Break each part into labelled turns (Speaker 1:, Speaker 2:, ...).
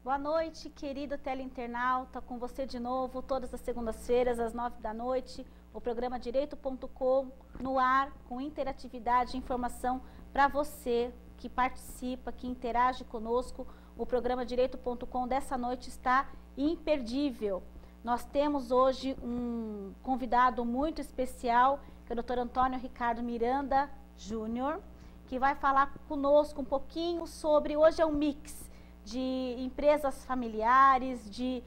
Speaker 1: Boa noite, querido teleinternauta, com você de novo, todas as segundas-feiras, às 9 da noite, o programa Direito.com no ar, com interatividade e informação para você que participa, que interage conosco. O programa Direito.com dessa noite está imperdível. Nós temos hoje um convidado muito especial, que é o Dr. Antônio Ricardo Miranda Júnior, que vai falar conosco um pouquinho sobre, hoje é um mix de empresas familiares, de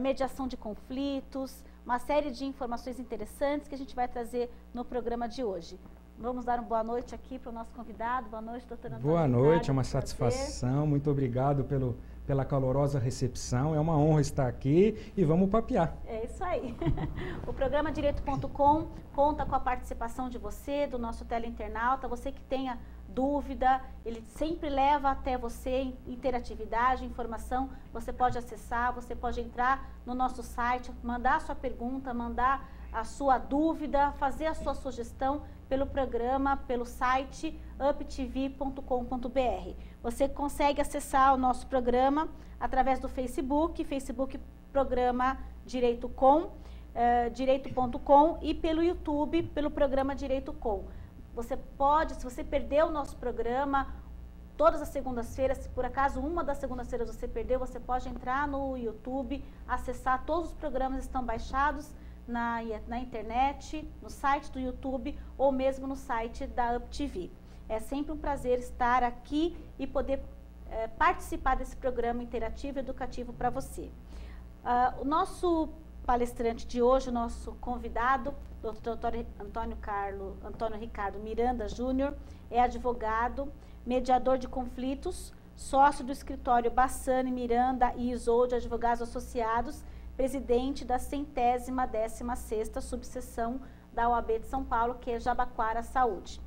Speaker 1: mediação de conflitos, uma série de informações interessantes que a gente vai trazer no programa de hoje. Vamos dar uma boa noite aqui para o nosso convidado. Boa noite, doutor Antônio.
Speaker 2: Boa noite, é uma satisfação, muito obrigado pela calorosa recepção, é uma honra estar aqui e vamos papear.
Speaker 1: É isso aí. O programa Direito.com conta com a participação de você, do nosso teleinternauta, você que tenha dúvida, ele sempre leva até você interatividade, informação, você pode acessar, você pode entrar no nosso site, mandar a sua pergunta, mandar a sua dúvida, fazer a sua sugestão pelo programa, pelo site uptv.com.br. Você consegue acessar o nosso programa através do Facebook Programa Direito.com e pelo YouTube, pelo programa Direito.com. Você pode, se você perdeu o nosso programa, todas as segundas-feiras, se por acaso uma das segundas-feiras você perdeu, você pode entrar no YouTube, acessar, todos os programas estão baixados na internet, no site do YouTube ou mesmo no site da UpTV. É sempre um prazer estar aqui e poder participar desse programa interativo e educativo para você. O nosso palestrante de hoje, o nosso convidado, Dr. Antônio Ricardo Miranda Júnior, é advogado, mediador de conflitos, sócio do escritório Bassani, Miranda e Isolde Advogados Associados, presidente da 116ª subseção da OAB de São Paulo, que é Jabaquara Saúde.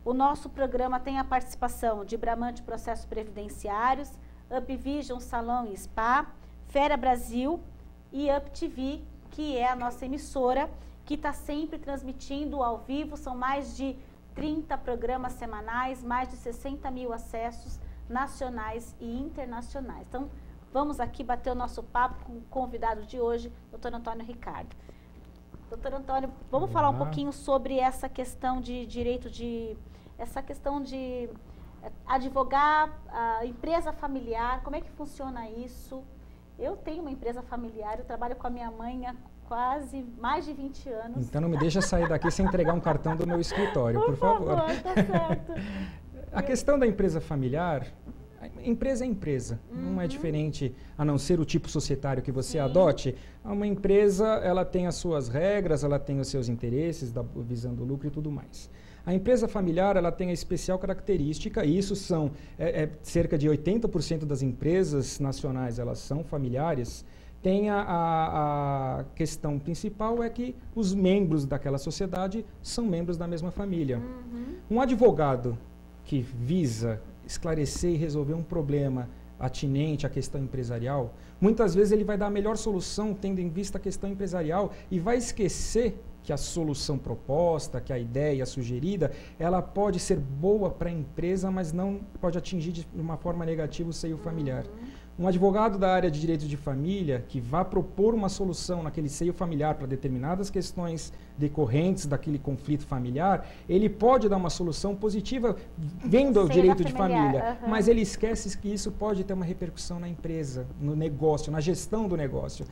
Speaker 1: O nosso programa tem a participação de Bramante Processos Previdenciários, UpVision Salão e Spa, Fera Brasil e UpTV, que é a nossa emissora, que está sempre transmitindo ao vivo. São mais de 30 programas semanais, mais de 60 mil acessos nacionais e internacionais. Então, vamos aqui bater o nosso papo com o convidado de hoje, doutor Antônio Ricardo. Doutor Antônio, vamos falar um pouquinho sobre essa questão de direito essa questão de advogar a empresa familiar, como é que funciona isso? Eu tenho uma empresa familiar, eu trabalho com a minha mãe há quase mais de 20 anos.
Speaker 2: Então não me deixa sair daqui sem entregar um cartão do meu escritório, por favor.
Speaker 1: Tá certo.
Speaker 2: A questão da empresa familiar, empresa é empresa, não é diferente a não ser o tipo societário que você adote. Uma empresa, ela tem as suas regras, ela tem os seus interesses, visando o lucro e tudo mais. A empresa familiar, ela tem a especial característica, e isso são cerca de 80% das empresas nacionais, elas são familiares. Tem a questão principal é que os membros daquela sociedade são membros da mesma família. Um advogado que visa esclarecer e resolver um problema atinente à questão empresarial, muitas vezes ele vai dar a melhor solução tendo em vista a questão empresarial e vai esquecer que a solução proposta, que a ideia sugerida, ela pode ser boa para a empresa, mas não pode atingir de uma forma negativa o seio familiar. Um advogado da área de direito de família que vá propor uma solução naquele seio familiar para determinadas questões decorrentes daquele conflito familiar, ele pode dar uma solução positiva vendo o direito de família, mas ele esquece que isso pode ter uma repercussão na empresa, no negócio, na gestão do negócio.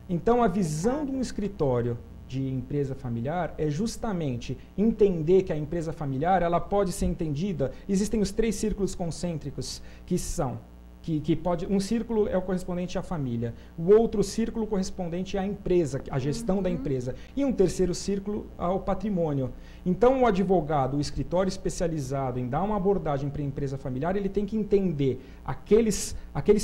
Speaker 2: Então, a visão de um escritório de empresa familiar é justamente entender que a empresa familiar ela pode ser entendida. Existem os 3 círculos concêntricos que são um círculo é o correspondente à família, o outro círculo correspondente à empresa, à gestão da empresa, e um terceiro círculo ao patrimônio. Então, o advogado, o escritório especializado em dar uma abordagem para a empresa familiar, ele tem que entender aqueles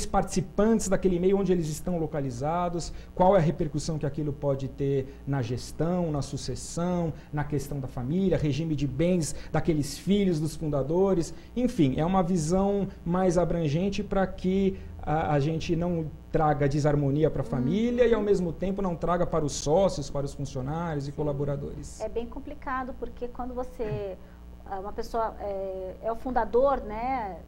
Speaker 2: participantes daquele meio onde eles estão localizados, qual é a repercussão que aquilo pode ter na gestão, na sucessão, na questão da família, regime de bens daqueles filhos dos fundadores, enfim, é uma visão mais abrangente para que a gente não traga desarmonia para a família e, ao mesmo tempo, não traga para os sócios, para os funcionários e colaboradores.
Speaker 1: É bem complicado, porque quando uma pessoa é o fundador, né,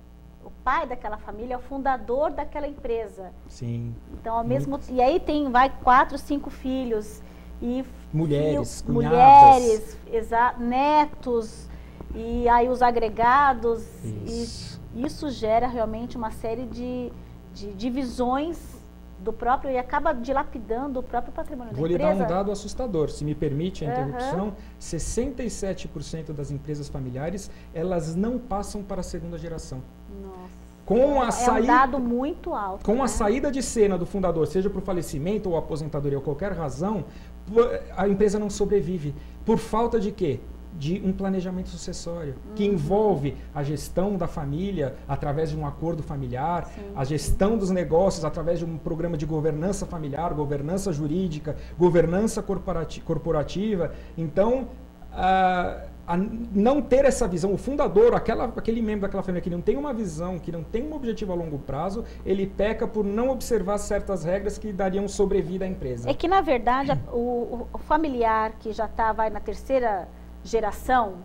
Speaker 1: o pai daquela família é o fundador daquela empresa.
Speaker 2: Sim.
Speaker 1: Então, ao mesmo e aí vai 4, 5 filhos e
Speaker 2: mulheres,
Speaker 1: mulheres, netos e aí os agregados. E isso gera realmente uma série de divisões do próprio e acaba dilapidando o próprio patrimônio da empresa.
Speaker 2: Vou lhe dar um dado assustador, se me permite a interrupção. 67% das empresas familiares, elas não passam para a segunda geração.
Speaker 1: Nossa. Um dado muito alto.
Speaker 2: Com a saída de cena do fundador, seja por falecimento ou aposentadoria ou qualquer razão, a empresa não sobrevive. Por falta de quê? De um planejamento sucessório, que envolve a gestão da família através de um acordo familiar, a gestão dos negócios através de um programa de governança familiar, governança jurídica, governança corporativa. Então, não ter essa visão, o fundador, aquele membro daquela família que não tem uma visão, que não tem um objetivo a longo prazo, ele peca por não observar certas regras que dariam sobrevida à empresa.
Speaker 1: É que, na verdade, o familiar que já vai na terceira geração,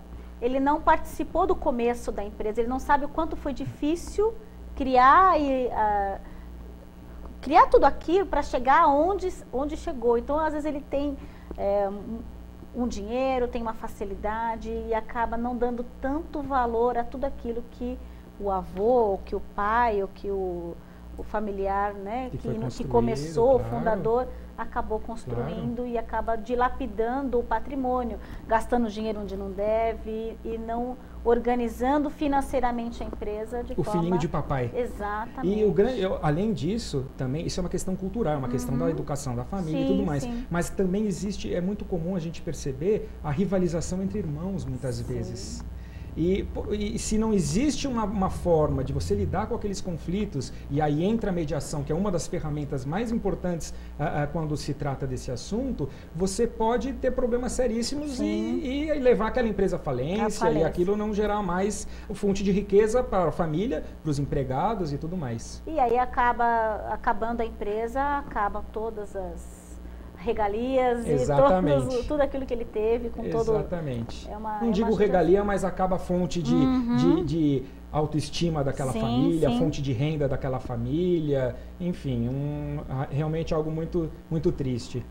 Speaker 1: ele não participou do começo da empresa, ele não sabe o quanto foi difícil criar tudo aquilo para chegar onde chegou. Então, às vezes ele tem um dinheiro, tem uma facilidade e acaba não dando tanto valor a tudo aquilo que o avô, ou que o pai, ou que o familiar, né, que começou, claro, o fundador, acabou construindo, claro, e acaba dilapidando o patrimônio, gastando dinheiro onde não deve e não organizando financeiramente a empresa de forma...
Speaker 2: O filhinho de papai.
Speaker 1: Exatamente.
Speaker 2: E além disso, também, isso é uma questão cultural, é uma questão da educação da família e tudo mais. Mas também existe, é muito comum a gente perceber a rivalização entre irmãos, muitas vezes. E se não existe uma forma de você lidar com aqueles conflitos, e aí entra a mediação, que é uma das ferramentas mais importantes quando se trata desse assunto, você pode ter problemas seríssimos e levar aquela empresa à falência, e aquilo não gerar mais fonte de riqueza para a família, para os empregados e tudo mais.
Speaker 1: E aí acabando a empresa, acabam todas as regalias, exatamente, e tudo aquilo que ele teve com todo...
Speaker 2: Exatamente. Não digo regalia, mas acaba a fonte de autoestima daquela família, fonte de renda daquela família, enfim, realmente algo muito, muito triste.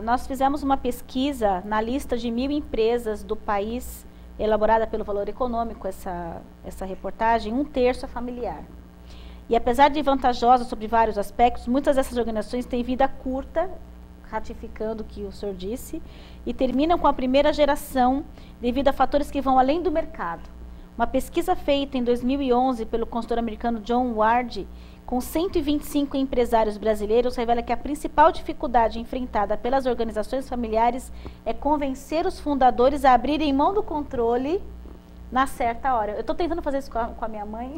Speaker 1: Nós fizemos uma pesquisa na lista de 1.000 empresas do país, elaborada pelo Valor Econômico, essa reportagem, 1/3 é familiar. E apesar de vantajosa sobre vários aspectos, muitas dessas organizações têm vida curta, ratificando o que o senhor disse, e terminam com a primeira geração devido a fatores que vão além do mercado. Uma pesquisa feita em 2011 pelo consultor americano John Ward, com 125 empresários brasileiros, revela que a principal dificuldade enfrentada pelas organizações familiares é convencer os fundadores a abrirem mão do controle na certa hora. Eu estou tentando fazer isso com a minha mãe,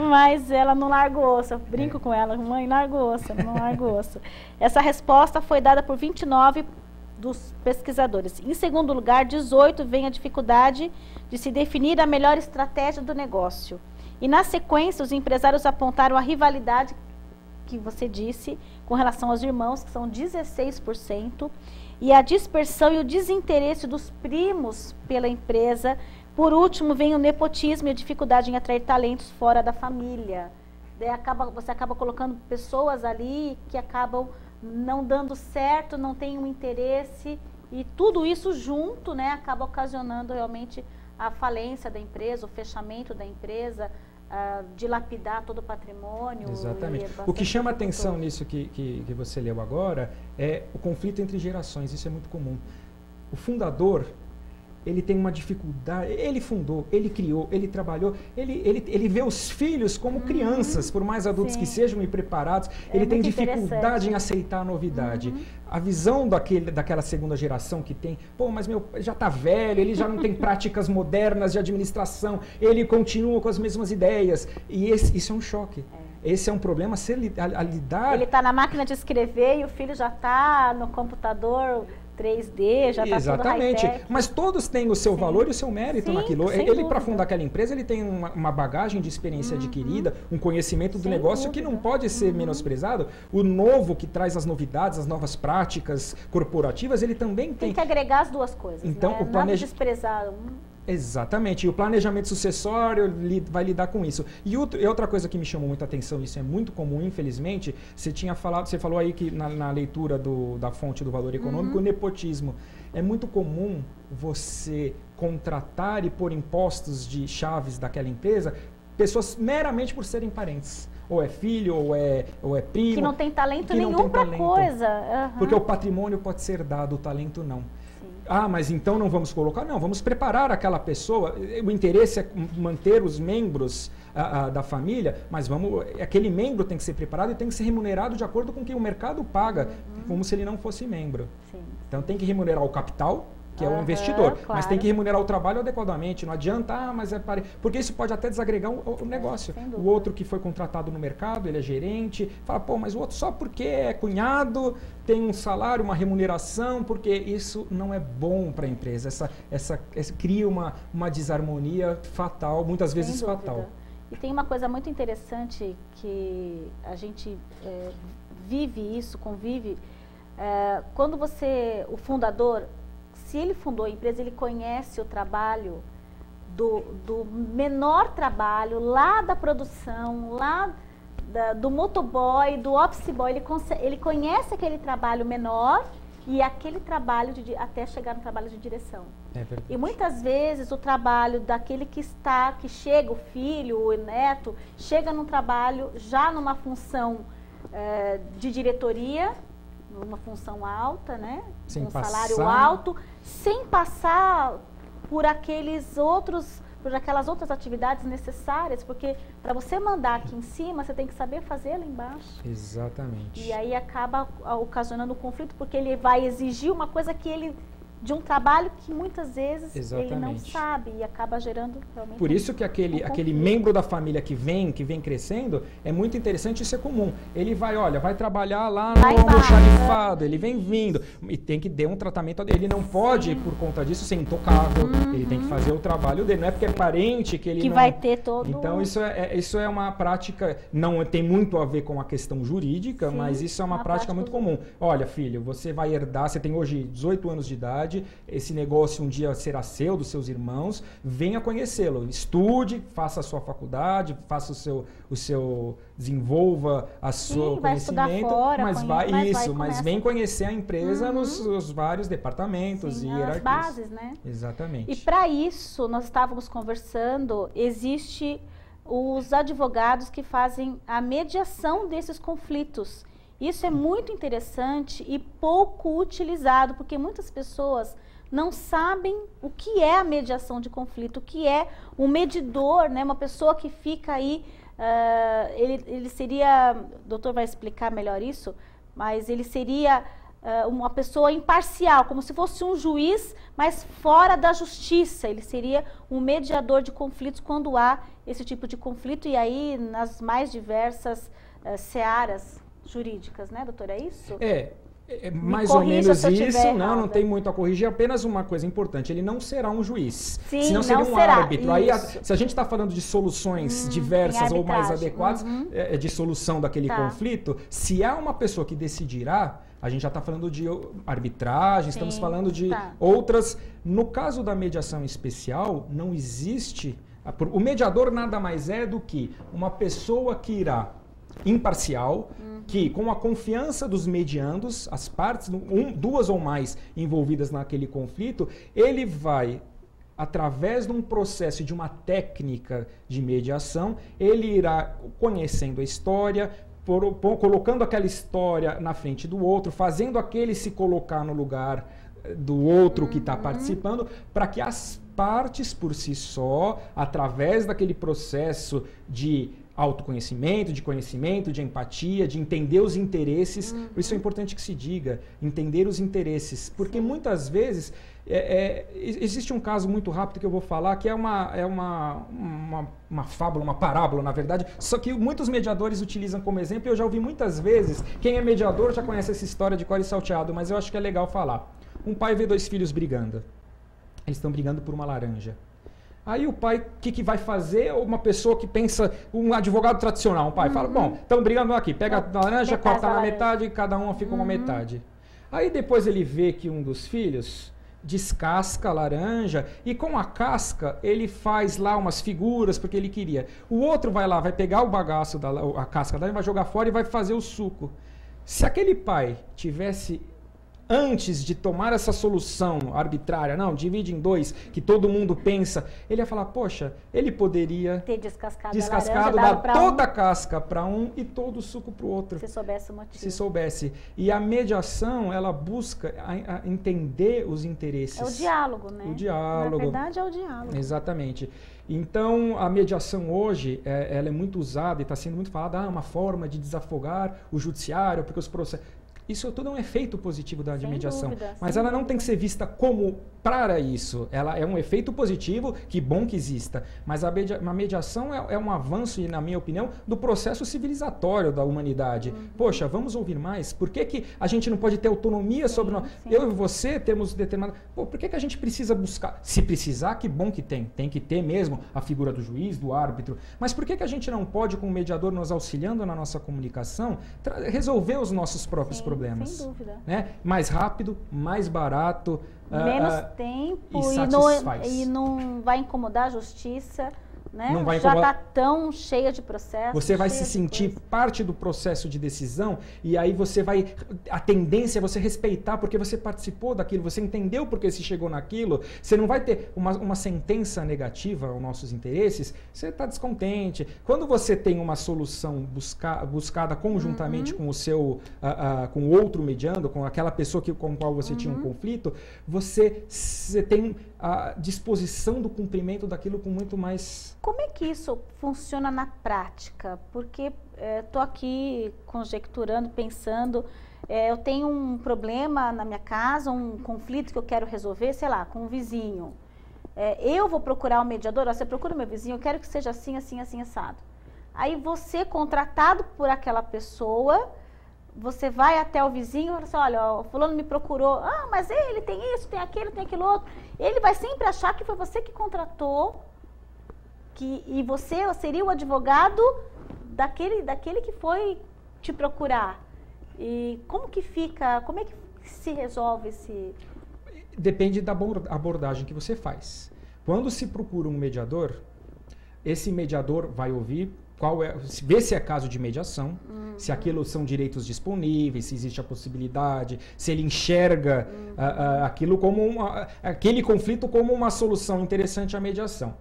Speaker 1: mas ela não larga o osso. Eu brinco com ela, mãe, larga o osso, não larga o osso. Essa resposta foi dada por 29 dos pesquisadores. Em segundo lugar, 18 vem a dificuldade de se definir a melhor estratégia do negócio. E na sequência, os empresários apontaram a rivalidade que você disse com relação aos irmãos, que são 16%, e a dispersão e o desinteresse dos primos pela empresa. Por último, vem o nepotismo e a dificuldade em atrair talentos fora da família. Você acaba colocando pessoas ali que acabam não dando certo, não têm um interesse, e tudo isso junto, né, acaba ocasionando realmente a falência da empresa, o fechamento da empresa, dilapidar todo o patrimônio.
Speaker 2: Exatamente. O que chama atenção nisso que você leu agora é o conflito entre gerações. Isso é muito comum. O fundador, ele tem uma dificuldade, ele fundou, ele criou, ele trabalhou, ele vê os filhos como crianças, por mais adultos que sejam e preparados, ele tem dificuldade em aceitar a novidade. A visão daquela segunda geração que tem, mas já está velho, ele já não tem práticas modernas de administração, ele continua com as mesmas ideias, e isso é um choque. Esse é um problema a lidar. Ele
Speaker 1: está na máquina de escrever e o filho já está no computador 3D, já está tudo high-tech.
Speaker 2: Mas todos têm o seu valor e o seu mérito naquilo. Ele, para fundar aquela empresa, ele tem uma bagagem de experiência adquirida, um conhecimento do negócio que não pode ser menosprezado. O novo, que traz as novidades, as novas práticas corporativas, ele também tem...
Speaker 1: Tem que agregar as duas coisas,
Speaker 2: então,
Speaker 1: né? Nada desprezar
Speaker 2: Exatamente, e o planejamento sucessório vai lidar com isso. E outra coisa que me chamou muita atenção, isso é muito comum, infelizmente, você falou aí que na leitura da fonte do valor econômico, o nepotismo. É muito comum você contratar e pôr impostos de chaves daquela empresa pessoas meramente por serem parentes. Ou é filho, ou é primo.
Speaker 1: Que não tem talento nenhum para coisa.
Speaker 2: Porque o patrimônio pode ser dado, o talento não. Ah, mas então não vamos colocar? Não, vamos preparar aquela pessoa. O interesse é manter os membros da família, mas aquele membro tem que ser preparado e tem que ser remunerado de acordo com o que o mercado paga, como se ele não fosse membro. Sim. Então tem que remunerar o capital, que é o investidor, claro. Mas tem que remunerar o trabalho adequadamente. Não adianta, mas porque isso pode até desagregar o negócio. O outro que foi contratado no mercado, ele é gerente, fala, pô, mas o outro só porque é cunhado, tem um salário, uma remuneração, porque isso não é bom para a empresa. Cria uma desarmonia fatal, muitas vezes fatal.
Speaker 1: E tem uma coisa muito interessante que a gente vive isso, convive. Quando o fundador, se ele fundou a empresa, ele conhece o trabalho do menor trabalho, lá da produção, lá do motoboy, do office boy, ele conhece aquele trabalho menor e aquele trabalho até chegar no trabalho de direção.
Speaker 2: É verdade.
Speaker 1: E muitas vezes o trabalho daquele que chega, o filho, o neto, chega num trabalho já numa função de diretoria, numa função alta, né? Um salário alto, sem passar por aquelas outras atividades necessárias, porque para você mandar aqui em cima, você tem que saber fazer lá embaixo.
Speaker 2: Exatamente.
Speaker 1: E aí acaba ocasionando um conflito, porque ele vai exigir uma coisa de um trabalho que muitas vezes ele não sabe e acaba gerando realmente.
Speaker 2: Por isso que aquele membro da família que vem crescendo, é muito interessante, isso é comum. Ele vai trabalhar lá no almoxarifado, ele vem vindo e tem que dar um tratamento. Ele não pode, por conta disso, ser intocável. Ele tem que fazer o trabalho dele. Não é porque é parente que ele
Speaker 1: vai ter todo.
Speaker 2: Então isso é uma prática, não tem muito a ver com a questão jurídica, mas isso é uma prática muito comum. Olha, filho, você vai herdar, você tem hoje 18 anos de idade, esse negócio um dia será seu, dos seus irmãos, venha conhecê-lo, estude, faça a sua faculdade, faça desenvolva o seu conhecimento,
Speaker 1: fora,
Speaker 2: mas vem conhecer a empresa nos vários departamentos e hierarquias.
Speaker 1: As bases, né?
Speaker 2: Exatamente.
Speaker 1: E para isso, nós estávamos conversando, existe os advogados que fazem a mediação desses conflitos. Isso é muito interessante e pouco utilizado, porque muitas pessoas não sabem o que é a mediação de conflito, o que é um medidor, né? Uma pessoa que fica aí, ele seria, o doutor vai explicar melhor isso, mas ele seria uma pessoa imparcial, como se fosse um juiz, mas fora da justiça. Ele seria um mediador de conflitos quando há esse tipo de conflito, e aí nas mais diversas searas jurídicas, né, doutor? É isso?
Speaker 2: É mais ou menos isso, não tem muito a corrigir, apenas uma coisa importante, ele não será um juiz,
Speaker 1: sim,
Speaker 2: senão seria um árbitro. Aí, se a gente está falando de soluções diversas ou mais adequadas de solução daquele conflito, se há uma pessoa que decidirá, a gente já está falando de arbitragem, estamos falando de outras. No caso da mediação especial, não existe. O mediador nada mais é do que uma pessoa que irá imparcial, que com a confiança dos mediandos, as partes, duas ou mais envolvidas naquele conflito, ele vai, através de um processo, de uma técnica de mediação, ele irá conhecendo a história, colocando aquela história na frente do outro, fazendo aquele se colocar no lugar do outro que está participando, para que as partes por si só, através daquele processo de autoconhecimento, de conhecimento, de empatia, de entender os interesses. Isso é importante que se diga, entender os interesses, porque muitas vezes existe um caso muito rápido que eu vou falar, que é uma fábula, uma parábola, na verdade, só que muitos mediadores utilizam como exemplo, e eu já ouvi muitas vezes, quem é mediador já conhece essa história de cor e salteado, mas eu acho que é legal falar. Um pai vê dois filhos brigando, eles estão brigando por uma laranja. Aí o pai, o que vai fazer? Uma pessoa que pensa, um advogado tradicional, um pai fala, bom, estão brigando aqui, pega a laranja, corta na metade e cada um fica uma metade. Aí depois ele vê que um dos filhos descasca a laranja e com a casca ele faz lá umas figuras porque ele queria. O outro vai lá, vai pegar o bagaço, a casca da laranja, vai jogar fora e vai fazer o suco. Se aquele pai tivesse, antes de tomar essa solução arbitrária, não, divide em dois, que todo mundo pensa, ele ia falar, poxa, ele poderia
Speaker 1: ter descascado
Speaker 2: dar toda a casca para um e todo o suco para o outro.
Speaker 1: Se soubesse o motivo.
Speaker 2: Se soubesse. E a mediação, ela busca a entender os interesses.
Speaker 1: É o diálogo, né?
Speaker 2: O diálogo.
Speaker 1: Na verdade, é o diálogo.
Speaker 2: Exatamente. Então, a mediação hoje, ela é muito usada e está sendo muito falada, uma forma de desafogar o judiciário, porque os processos... Isso tudo é um efeito positivo da mediação.
Speaker 1: Dúvida,
Speaker 2: mas ela não tem que ser vista como para isso. Ela é um efeito positivo, que bom que exista. Mas a mediação é um avanço, na minha opinião, do processo civilizatório da humanidade. Poxa, vamos ouvir mais? Por que a gente não pode ter autonomia sobre nós? Eu e você temos determinado... por que a gente precisa buscar? Se precisar, que bom que tem. Tem que ter mesmo a figura do juiz, do árbitro. Mas por que a gente não pode, com o mediador nos auxiliando na nossa comunicação, resolver os nossos próprios problemas?
Speaker 1: Sem dúvida.
Speaker 2: Né? Mais rápido, mais barato.
Speaker 1: Menos tempo e não vai incomodar a justiça. Né?
Speaker 2: Não vai
Speaker 1: já está tão cheia de processos.
Speaker 2: Você vai se sentir parte do processo de decisão e aí você vai... A tendência é você respeitar porque você participou daquilo, você entendeu porque se chegou naquilo. Você não vai ter uma sentença negativa aos nossos interesses, você está descontente. Quando você tem uma solução buscada conjuntamente com o seu... com o outro mediando, com aquela pessoa com a qual você tinha um conflito, você tem a disposição do cumprimento daquilo com muito mais...
Speaker 1: Como é que isso funciona na prática? Porque estou aqui conjecturando, pensando, eu tenho um problema na minha casa, um conflito que eu quero resolver, sei lá, com um vizinho. Eu vou procurar um mediador, você procura meu vizinho, eu quero que seja assim, assim, assim, assado. Aí você, contratado por aquela pessoa, você vai até o vizinho e fala assim, olha, o fulano me procurou, mas ele tem isso, tem aquilo outro. Ele vai sempre achar que foi você que contratou, e você seria o advogado daquele que foi te procurar. E como que fica, como é que se resolve esse...
Speaker 2: Depende da abordagem que você faz. Quando se procura um mediador, esse mediador vai ouvir ver se é caso de mediação, se aquilo são direitos disponíveis, se existe a possibilidade, se ele enxerga aquilo como aquele conflito como uma solução interessante à mediação.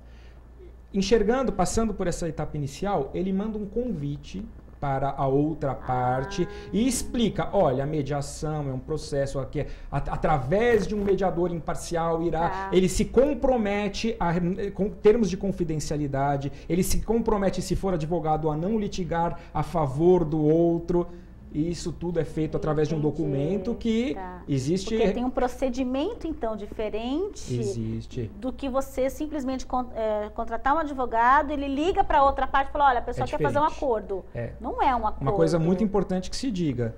Speaker 2: Enxergando, passando por essa etapa inicial, ele manda um convite para a outra parte e explica, olha, a mediação é um processo aqui, através de um mediador imparcial ele se compromete com termos de confidencialidade, ele se compromete, se for advogado, a não litigar a favor do outro. E isso tudo é feito através de um documento que existe...
Speaker 1: Porque tem um procedimento, então, diferente do que você simplesmente contratar um advogado, ele liga para outra parte e fala, olha, a pessoa quer fazer um acordo. Não é um acordo.
Speaker 2: Uma coisa muito importante que se diga,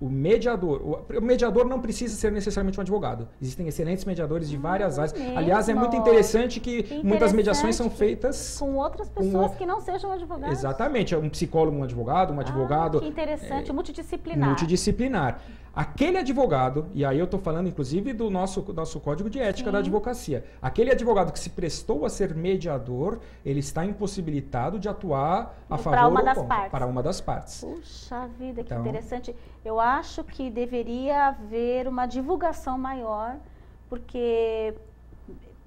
Speaker 2: o mediador não precisa ser necessariamente um advogado. Existem excelentes mediadores de várias áreas. Aliás, é muito interessante que muitas mediações são feitas...
Speaker 1: Com outras pessoas que não sejam advogados.
Speaker 2: Exatamente. Um psicólogo, um advogado...
Speaker 1: Que interessante, multidisciplinar.
Speaker 2: Multidisciplinar. Aquele advogado, e aí eu estou falando inclusive do nosso código de ética da advocacia, aquele advogado que se prestou a ser mediador, ele está impossibilitado de atuar a favor para uma das partes.
Speaker 1: Puxa vida, que interessante. Eu acho que deveria haver uma divulgação maior, porque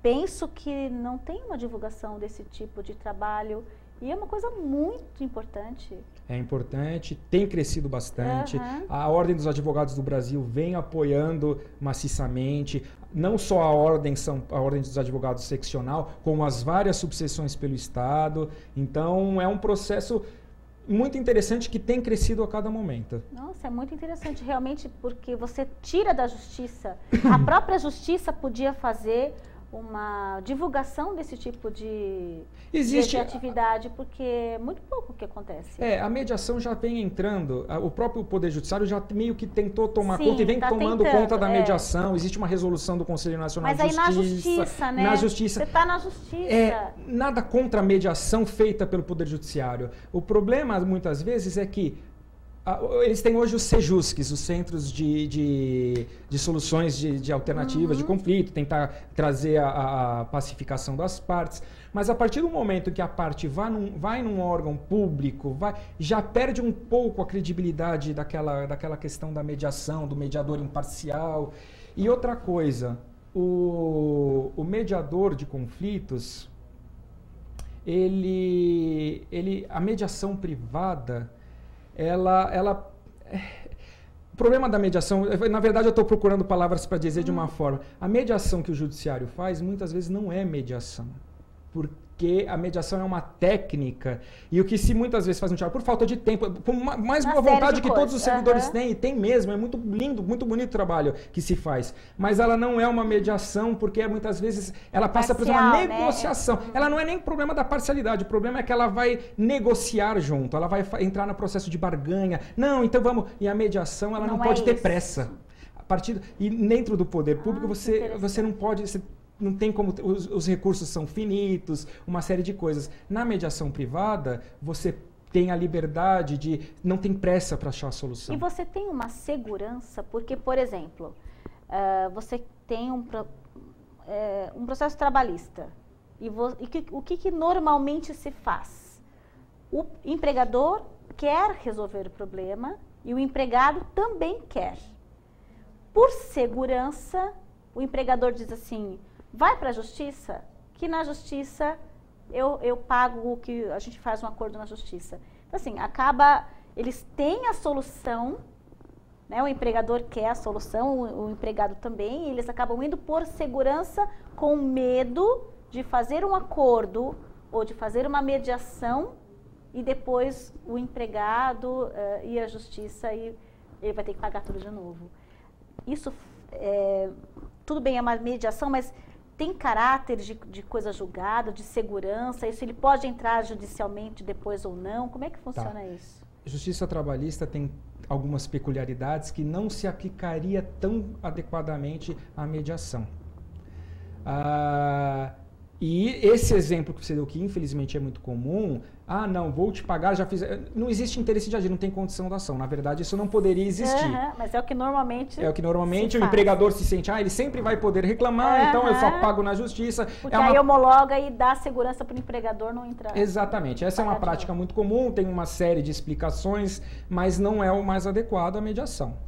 Speaker 1: penso que não tem uma divulgação desse tipo de trabalho e é uma coisa muito importante.
Speaker 2: É importante, tem crescido bastante. A Ordem dos Advogados do Brasil vem apoiando maciçamente, não só a Ordem dos Advogados seccional, como as várias subseções pelo Estado. Então, é um processo muito interessante que tem crescido a cada momento.
Speaker 1: Nossa, é muito interessante realmente, porque você tira da justiça. A própria justiça podia fazer uma divulgação desse tipo de atividade, porque é muito pouco o que acontece.
Speaker 2: A mediação já vem entrando, o próprio Poder Judiciário já meio que tentou tomar conta e vem tomando conta da mediação. Existe uma resolução do Conselho Nacional de Justiça.
Speaker 1: Mas aí na Justiça, né?
Speaker 2: Na Justiça.
Speaker 1: Você está na Justiça.
Speaker 2: Nada contra a mediação feita pelo Poder Judiciário. O problema, muitas vezes, é que Eles têm hoje os CEJUSCs, os Centros de Soluções de Alternativas de Conflito, tentar trazer a pacificação das partes. Mas a partir do momento que a parte vai num órgão público, já perde um pouco a credibilidade daquela questão da mediação, do mediador imparcial. E outra coisa, o mediador de conflitos, a mediação privada, o problema da mediação, na verdade eu estou procurando palavras para dizer de uma forma, a mediação que o judiciário faz muitas vezes não é mediação, porque a mediação é uma técnica, e o que se muitas vezes faz no teatro, por falta de tempo, por mais boa vontade que todos os servidores têm, e tem mesmo, é muito lindo, muito bonito o trabalho que se faz, mas ela não é uma mediação, porque muitas vezes ela passa por uma negociação, ela não é nem problema da parcialidade, o problema é que ela vai negociar junto, ela vai entrar no processo de barganha, não, então vamos, e a mediação ela não pode ter pressa, e dentro do poder público você não pode... Não tem como, os recursos são finitos, uma série de coisas. Na mediação privada, você tem a liberdade de... Não tem pressa para achar a solução.
Speaker 1: E você tem uma segurança, porque, por exemplo, você tem um processo trabalhista. O que normalmente se faz? O empregador quer resolver o problema e o empregado também quer. Por segurança, o empregador diz assim... Vai para a justiça, que na justiça eu pago o que a gente faz um acordo na justiça. Então, assim, eles têm a solução, né? O empregador quer a solução, o empregado também, e eles acabam indo por segurança com medo de fazer um acordo ou de fazer uma mediação e depois o empregado ir à justiça e ele vai ter que pagar tudo de novo. Isso, tudo bem, é uma mediação, mas... Tem caráter de coisa julgada, de segurança? Isso ele pode entrar judicialmente depois ou não? Como é que funciona isso?
Speaker 2: Justiça trabalhista tem algumas peculiaridades que não se aplicaria tão adequadamente à mediação. E esse exemplo que você deu, que infelizmente é muito comum, não, vou te pagar, já fiz... Não existe interesse de agir, não tem condição da ação. Na verdade, isso não poderia existir.
Speaker 1: Mas é o que normalmente...
Speaker 2: o empregador se sente, ele sempre vai poder reclamar, então eu só pago na justiça.
Speaker 1: Porque aí homologa e dá segurança para o empregador não entrar.
Speaker 2: Exatamente. Essa é uma prática muito comum, tem uma série de explicações, mas não é o mais adequado à mediação.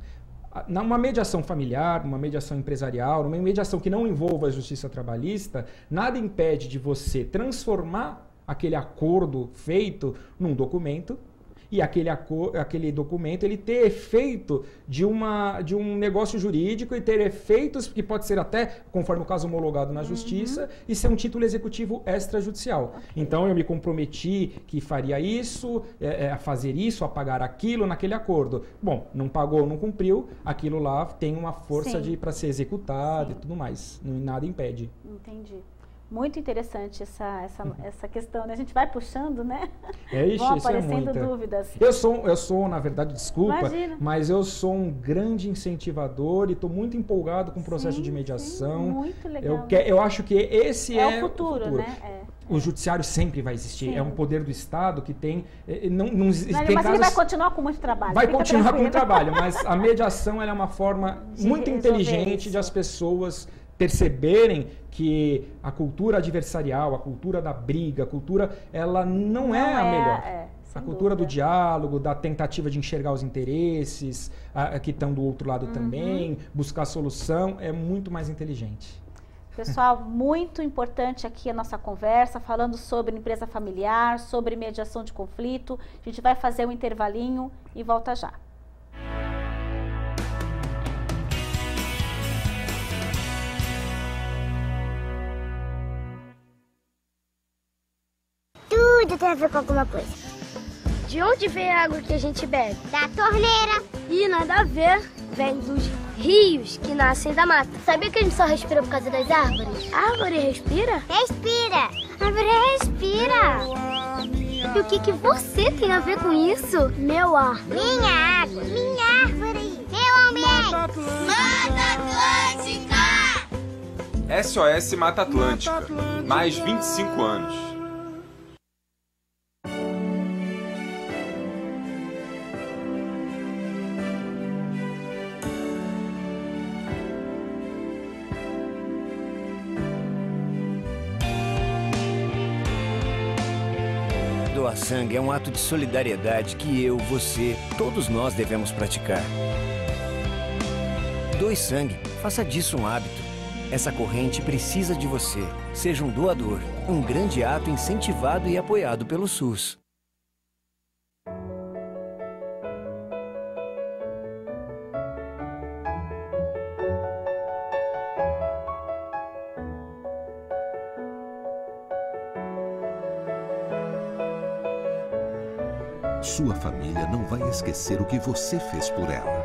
Speaker 2: Numa mediação familiar, numa mediação empresarial, numa mediação que não envolva a justiça trabalhista, nada impede de você transformar aquele acordo feito num documento e aquele documento ele ter efeito de um negócio jurídico e ter efeitos que pode ser até, conforme o caso homologado na justiça, e ser um título executivo extrajudicial. Então eu me comprometi que faria isso, a fazer isso, a pagar aquilo naquele acordo. Bom, não pagou, não cumpriu, aquilo lá tem uma força para ser executado e tudo mais. Nada impede.
Speaker 1: Entendi. Muito interessante essa questão, né? A gente vai puxando, né?
Speaker 2: Vão aparecendo
Speaker 1: dúvidas.
Speaker 2: Eu sou, na verdade, desculpa,
Speaker 1: Imagina.
Speaker 2: Mas eu sou um grande incentivador e estou muito empolgado com o processo de mediação.
Speaker 1: Muito legal.
Speaker 2: Eu acho que esse
Speaker 1: é o futuro, né?
Speaker 2: O judiciário sempre vai existir. Sim. É um poder do Estado que tem...
Speaker 1: Mas ele vai continuar com muito trabalho.
Speaker 2: Vai continuar com muito trabalho, mas a mediação ela é uma forma muito inteligente de as pessoas perceberem que a cultura adversarial, a cultura da briga, a cultura, ela não é a melhor. A cultura do diálogo, da tentativa de enxergar os interesses, que estão do outro lado também, buscar solução, é muito mais inteligente.
Speaker 1: Pessoal, muito importante aqui a nossa conversa, falando sobre empresa familiar, sobre mediação de conflito. A gente vai fazer um intervalinho e volta já.
Speaker 3: Tudo tem a ver com alguma coisa.
Speaker 4: De onde vem a água que a gente bebe?
Speaker 3: Da torneira.
Speaker 4: E nada a ver, vem dos rios que nascem da mata.
Speaker 3: Sabia que a gente só respira por causa das árvores?
Speaker 4: A árvore respira?
Speaker 3: Respira. A árvore respira.
Speaker 4: E o que você tem a ver com isso? Meu ar.
Speaker 3: Minha água. Minha árvore. Meu ambiente. Mata Atlântica.
Speaker 5: SOS Mata Atlântica. Mais 25 anos.
Speaker 6: Doar sangue é um ato de solidariedade que eu, você, todos nós devemos praticar. Doe sangue, faça disso um hábito. Essa corrente precisa de você. Seja um doador. Um grande ato incentivado e apoiado pelo SUS.
Speaker 7: Sua família não vai esquecer o que você fez por ela.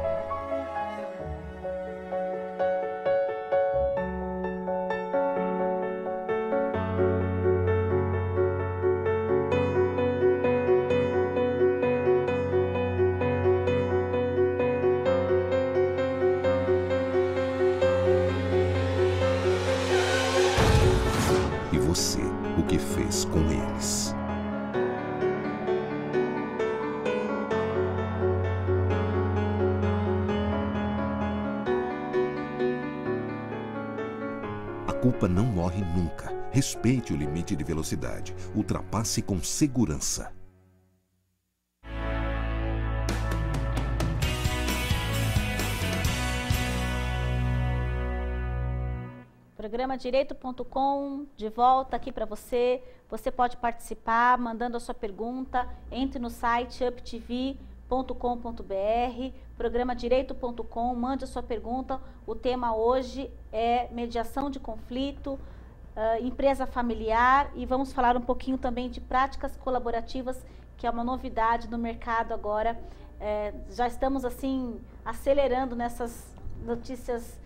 Speaker 7: E você, o que fez com eles? A culpa não morre nunca. Respeite o limite de velocidade. Ultrapasse com segurança.
Speaker 1: Programa Direito.com, de volta aqui para você. Você pode participar mandando a sua pergunta. Entre no site uptv.com.br, programa Direito.com, mande a sua pergunta. O tema hoje é mediação de conflito, empresa familiar, e vamos falar um pouquinho também de práticas colaborativas, que é uma novidade no mercado agora. Já estamos assim acelerando nessas notícias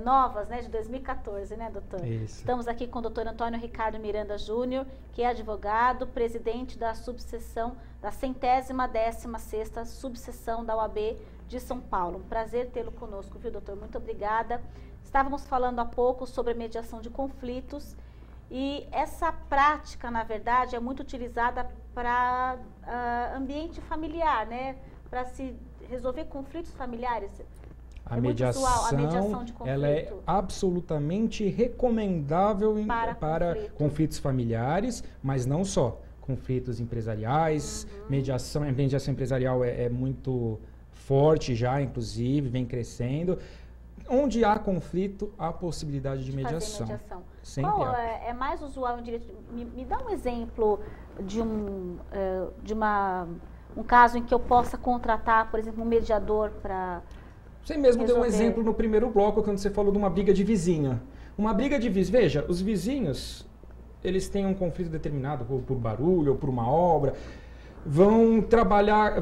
Speaker 1: novas, né, de 2014, né, doutor?
Speaker 2: Isso.
Speaker 1: Estamos aqui com o doutor Antônio Ricardo Miranda Júnior, que é advogado, presidente da subseção, da 116ª subseção da OAB de São Paulo. Um prazer tê-lo conosco, viu, doutor? Muito obrigada. Estávamos falando há pouco sobre a mediação de conflitos, e essa prática, na verdade, é muito utilizada para ambiente familiar, né? Para se resolver conflitos familiares.
Speaker 2: A mediação,
Speaker 1: de conflito.
Speaker 2: Ela é absolutamente recomendável para conflitos familiares, mas não só. Conflitos empresariais, a mediação empresarial é muito forte já, inclusive, vem crescendo. Onde há conflito, há possibilidade de mediação. Sempre
Speaker 1: Qual
Speaker 2: há.
Speaker 1: é mais usual em direito? Me dá um exemplo de um caso em que eu possa contratar, por exemplo, um mediador para...
Speaker 2: Você mesmo deu um exemplo no primeiro bloco, quando você falou de uma briga de vizinha. Uma briga de vizinhos. Veja, os vizinhos, eles têm um conflito determinado, ou por barulho, ou por uma obra. Vão trabalhar...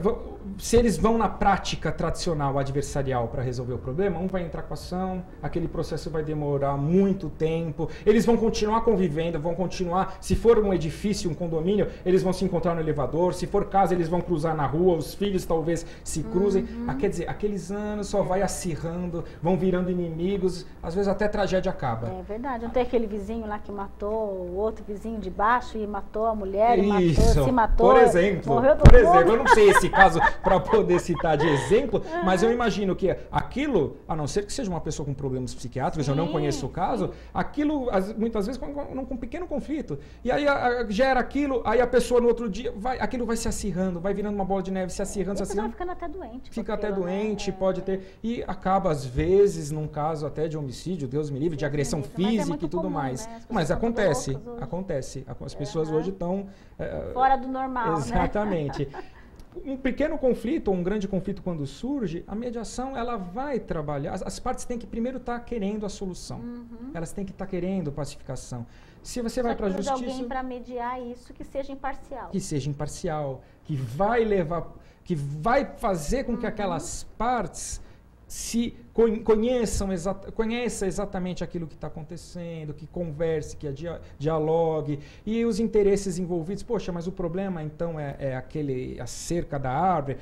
Speaker 2: Se eles vão na prática tradicional adversarial para resolver o problema, um vai entrar com a ação, aquele processo vai demorar muito tempo, eles vão continuar convivendo, vão continuar, se for um edifício, um condomínio, eles vão se encontrar no elevador, se for casa, eles vão cruzar na rua, os filhos talvez se cruzem. Quer dizer, aqueles anos só vai acirrando, vão virando inimigos, às vezes até a tragédia acaba.
Speaker 1: É verdade, não tem aquele vizinho lá que matou o outro vizinho de baixo e matou a mulher, se matou,
Speaker 2: por exemplo,
Speaker 1: morreu todo mundo.
Speaker 2: Eu não sei esse caso para poder citar de exemplo, mas eu imagino que aquilo, a não ser que seja uma pessoa com problemas psiquiátricos, eu não conheço o caso, aquilo muitas vezes com um pequeno conflito. E aí gera aquilo, aí a pessoa no outro dia, aquilo vai se acirrando, vai virando uma bola de neve, se acirrando, se acirrando.
Speaker 1: Ficando até doente.
Speaker 2: Fica até doente, pode ter. E acaba, às vezes, num caso até de homicídio, Deus me livre, de agressão física e tudo mais.
Speaker 1: Né?
Speaker 2: Mas acontece. As pessoas hoje estão...
Speaker 1: fora do normal,
Speaker 2: exatamente. Né? Um pequeno conflito ou um grande conflito quando surge, a mediação ela vai trabalhar, as partes têm que primeiro estar querendo a solução, elas têm que estar querendo pacificação. Se você vai para a justiça...
Speaker 1: alguém para mediar isso que seja imparcial.
Speaker 2: Que seja imparcial, que vai levar, que vai fazer com que aquelas partes se conheçam exatamente aquilo que está acontecendo, que converse, que dialogue, e os interesses envolvidos. Poxa, mas o problema então é a cerca da árvore.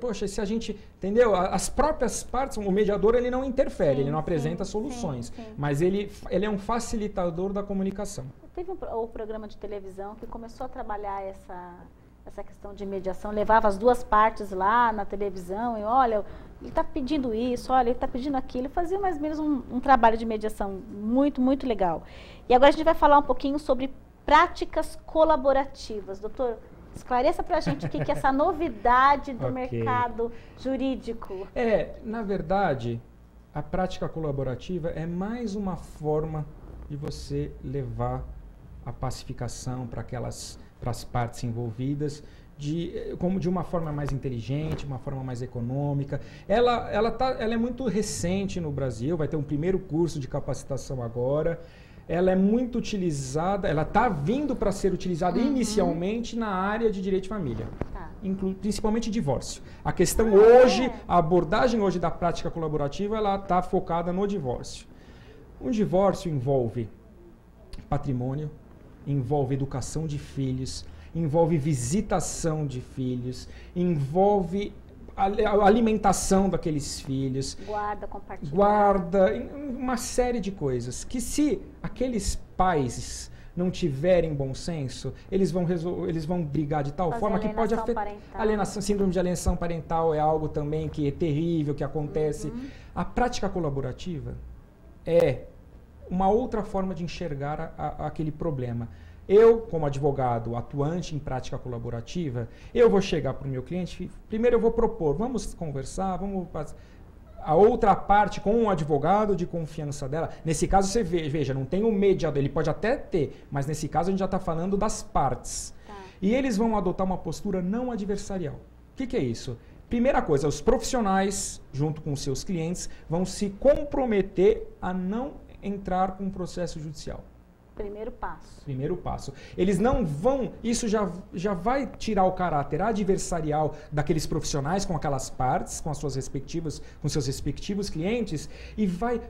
Speaker 2: Poxa, se a gente, entendeu? As próprias partes, o mediador ele não interfere, ele não apresenta soluções, mas ele é um facilitador da comunicação.
Speaker 1: Teve um programa de televisão que começou a trabalhar essa questão de mediação, levava as duas partes lá na televisão e olha, ele está pedindo isso, olha, ele está pedindo aquilo, fazia mais ou menos um trabalho de mediação muito, muito legal. E agora a gente vai falar um pouquinho sobre práticas colaborativas. Doutor, Esclareça pra gente o que é essa novidade do
Speaker 2: Ok.
Speaker 1: mercado jurídico.
Speaker 2: Na verdade, a prática colaborativa é mais uma forma de você levar a pacificação para as partes envolvidas como de uma forma mais inteligente, uma forma mais econômica. Ela é muito recente no Brasil, vai ter um primeiro curso de capacitação agora. Ela é muito utilizada, ela está vindo para ser utilizada inicialmente na área de direito de família, principalmente divórcio. A questão hoje, a abordagem hoje da prática colaborativa, ela está focada no divórcio. Um divórcio envolve patrimônio, envolve educação de filhos, envolve visitação de filhos, envolve a alimentação daqueles filhos.
Speaker 1: Guarda, compartilhar.
Speaker 2: Guarda, uma série de coisas. Que se aqueles pais não tiverem bom senso, eles vão brigar de tal forma que pode afetar. Síndrome de alienação parental é algo também que é terrível, que acontece. A prática colaborativa é uma outra forma de enxergar aquele problema. Eu, como advogado atuante em prática colaborativa, eu vou chegar para o meu cliente, primeiro eu vou propor, vamos conversar, a outra parte com um advogado de confiança dela. Nesse caso, você veja, não tem um mediador, ele pode até ter, mas nesse caso a gente já está falando das partes. E eles vão adotar uma postura não adversarial. O que é isso? Primeira coisa, os profissionais, junto com os seus clientes, vão se comprometer a não entrar com um processo judicial.
Speaker 1: Primeiro passo.
Speaker 2: Primeiro passo. Eles não vão... Isso já vai tirar o caráter adversarial daqueles profissionais com aquelas partes, com seus respectivos clientes, e vai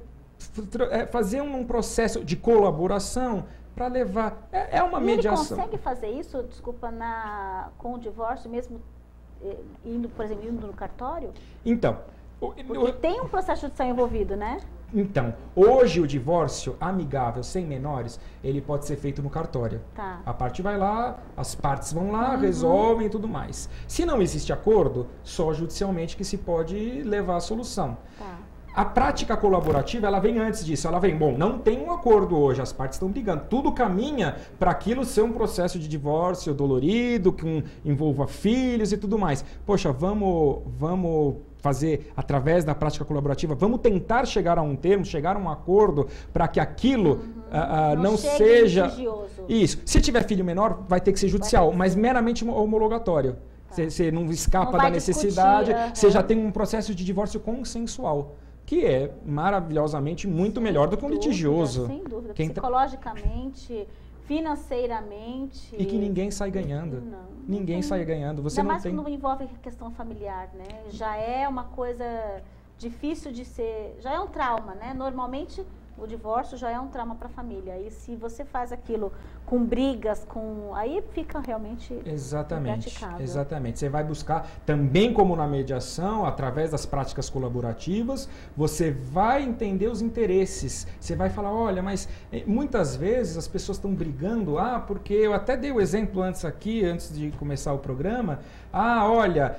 Speaker 2: fazer um processo de colaboração para levar... É uma mediação.
Speaker 1: Ele consegue fazer isso, desculpa, com o divórcio, mesmo por exemplo, indo no cartório?
Speaker 2: Então...
Speaker 1: Porque tem um processo judicial envolvido, né?
Speaker 2: Então, hoje o divórcio amigável sem menores, ele pode ser feito no cartório. A parte vai lá, as partes vão lá, resolvem e tudo mais. Se não existe acordo, só judicialmente que se pode levar a solução. A prática colaborativa, ela vem antes disso. Ela vem, não tem um acordo hoje, as partes estão brigando. Tudo caminha para aquilo ser um processo de divórcio dolorido, que envolva filhos e tudo mais. Poxa, vamos fazer através da prática colaborativa, vamos tentar chegar a um termo, chegar a um acordo para que aquilo não seja...
Speaker 1: Litigioso.
Speaker 2: Isso. Se tiver filho menor, vai ter que ser judicial, mas meramente homologatório. Você não escapa da necessidade, você já tem um processo de divórcio consensual, que é maravilhosamente muito melhor do que um litigioso.
Speaker 1: Sem dúvida. Psicologicamente, financeiramente...
Speaker 2: E que ninguém sai ganhando. Ninguém sai ganhando. Você
Speaker 1: ainda
Speaker 2: não
Speaker 1: mais
Speaker 2: tem...
Speaker 1: quando envolve questão familiar, né? Já é uma coisa difícil de ser... Já é um trauma, né? Normalmente, o divórcio já é um trauma para a família. E se você faz aquilo com brigas, aí fica realmente impraticável.
Speaker 2: Exatamente. Você vai buscar, também como na mediação, através das práticas colaborativas, você vai entender os interesses. Você vai falar, olha, mas muitas vezes as pessoas estão brigando, porque eu até dei o exemplo antes de começar o programa, olha,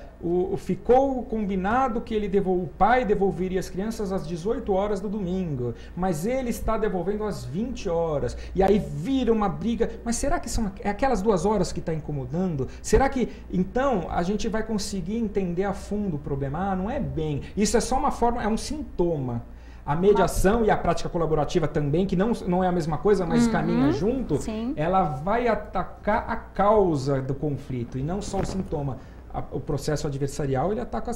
Speaker 2: ficou combinado que o pai devolveria as crianças às 18 horas do domingo, mas ele está devolvendo às 20 horas. E aí vira uma briga. Mas será que são aquelas 2 horas que está incomodando? Será que, então, a gente vai conseguir entender a fundo o problema? Não é bem. Isso é só uma forma, é um sintoma. A mediação e a prática colaborativa também, que não é a mesma coisa, mas caminha junto, ela vai atacar a causa do conflito e não só o sintoma. O processo adversarial, ele ataca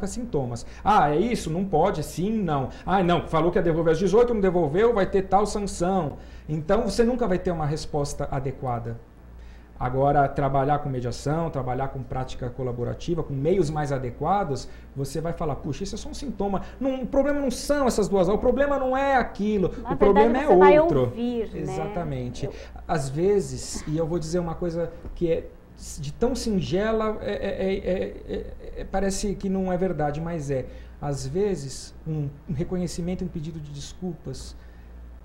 Speaker 2: sintomas. É isso? Não pode? Sim, não. Não, falou que ia devolver às 18, não devolveu, vai ter tal sanção. Então, você nunca vai ter uma resposta adequada. Agora, trabalhar com mediação, trabalhar com prática colaborativa, com meios mais adequados, você vai falar, puxa, isso é só um sintoma. O problema não são essas 2 horas, o problema não é aquilo, o problema é outro.
Speaker 1: Vai ouvir,
Speaker 2: exatamente. Às vezes, e eu vou dizer uma coisa que é de tão singela, parece que não é verdade, mas às vezes, um reconhecimento, um pedido de desculpas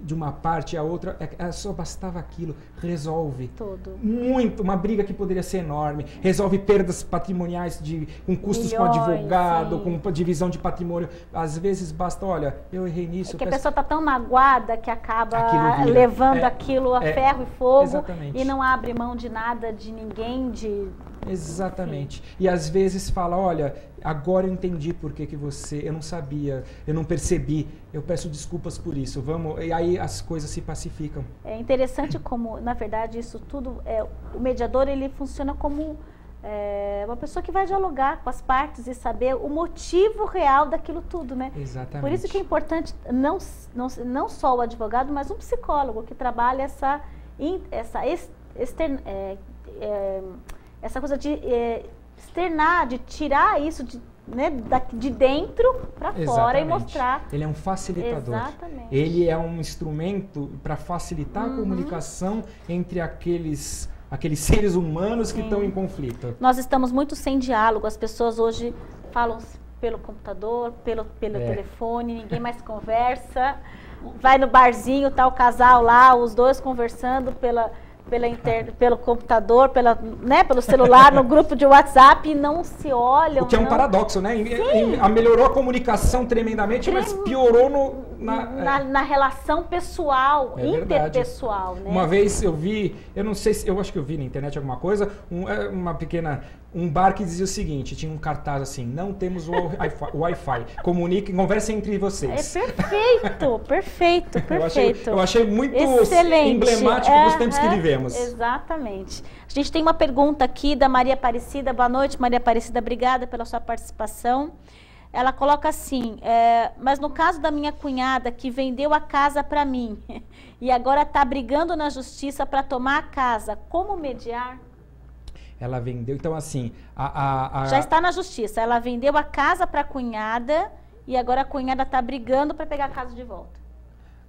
Speaker 2: de uma parte a outra, só bastava aquilo, resolve
Speaker 1: tudo.
Speaker 2: Muito, uma briga que poderia ser enorme, resolve perdas patrimoniais com custos com advogado, com divisão de patrimônio. Às vezes basta, olha, eu errei nisso.
Speaker 1: A pessoa está tão magoada que acaba levando aquilo a ferro e fogo.
Speaker 2: Exatamente.
Speaker 1: E não abre mão de nada, de ninguém,
Speaker 2: Exatamente. E às vezes fala, olha, agora eu entendi por que eu não sabia, eu não percebi, eu peço desculpas por isso, vamos, e aí as coisas se pacificam.
Speaker 1: É interessante como, na verdade, isso tudo, o mediador, ele funciona como uma pessoa que vai dialogar com as partes e saber o motivo real daquilo tudo, né?
Speaker 2: Exatamente.
Speaker 1: Por isso que é importante não só o advogado, mas um psicólogo que trabalha essa coisa de externar, de tirar isso de dentro para fora e mostrar.
Speaker 2: Ele é um facilitador.
Speaker 1: Exatamente.
Speaker 2: Ele é um instrumento para facilitar a comunicação entre aqueles seres humanos que estão em conflito.
Speaker 1: Nós estamos muito sem diálogo, as pessoas hoje falam pelo computador, pelo telefone, ninguém mais conversa, vai no barzinho, tá o casal lá, os dois conversando pelo computador, pelo celular, no grupo de WhatsApp, e não se olham.
Speaker 2: O que é um paradoxo, né? Melhorou a comunicação tremendamente, mas piorou
Speaker 1: na relação pessoal, interpessoal. Né?
Speaker 2: Uma vez eu vi, eu acho que eu vi na internet alguma coisa, um bar que dizia o seguinte, tinha um cartaz assim, não temos o Wi-Fi, comuniquem, conversem entre vocês.
Speaker 1: Perfeito.
Speaker 2: Eu achei muito
Speaker 1: excelente.
Speaker 2: Emblemático dos tempos que vivemos.
Speaker 1: Exatamente. A gente tem uma pergunta aqui da Maria Aparecida. Boa noite, Maria Aparecida, obrigada pela sua participação. Ela coloca assim, mas no caso da minha cunhada que vendeu a casa para mim e agora está brigando na justiça para tomar a casa, como mediar?
Speaker 2: Ela vendeu, então assim...
Speaker 1: Já está na justiça, ela vendeu a casa para a cunhada e agora a cunhada está brigando para pegar a casa de volta.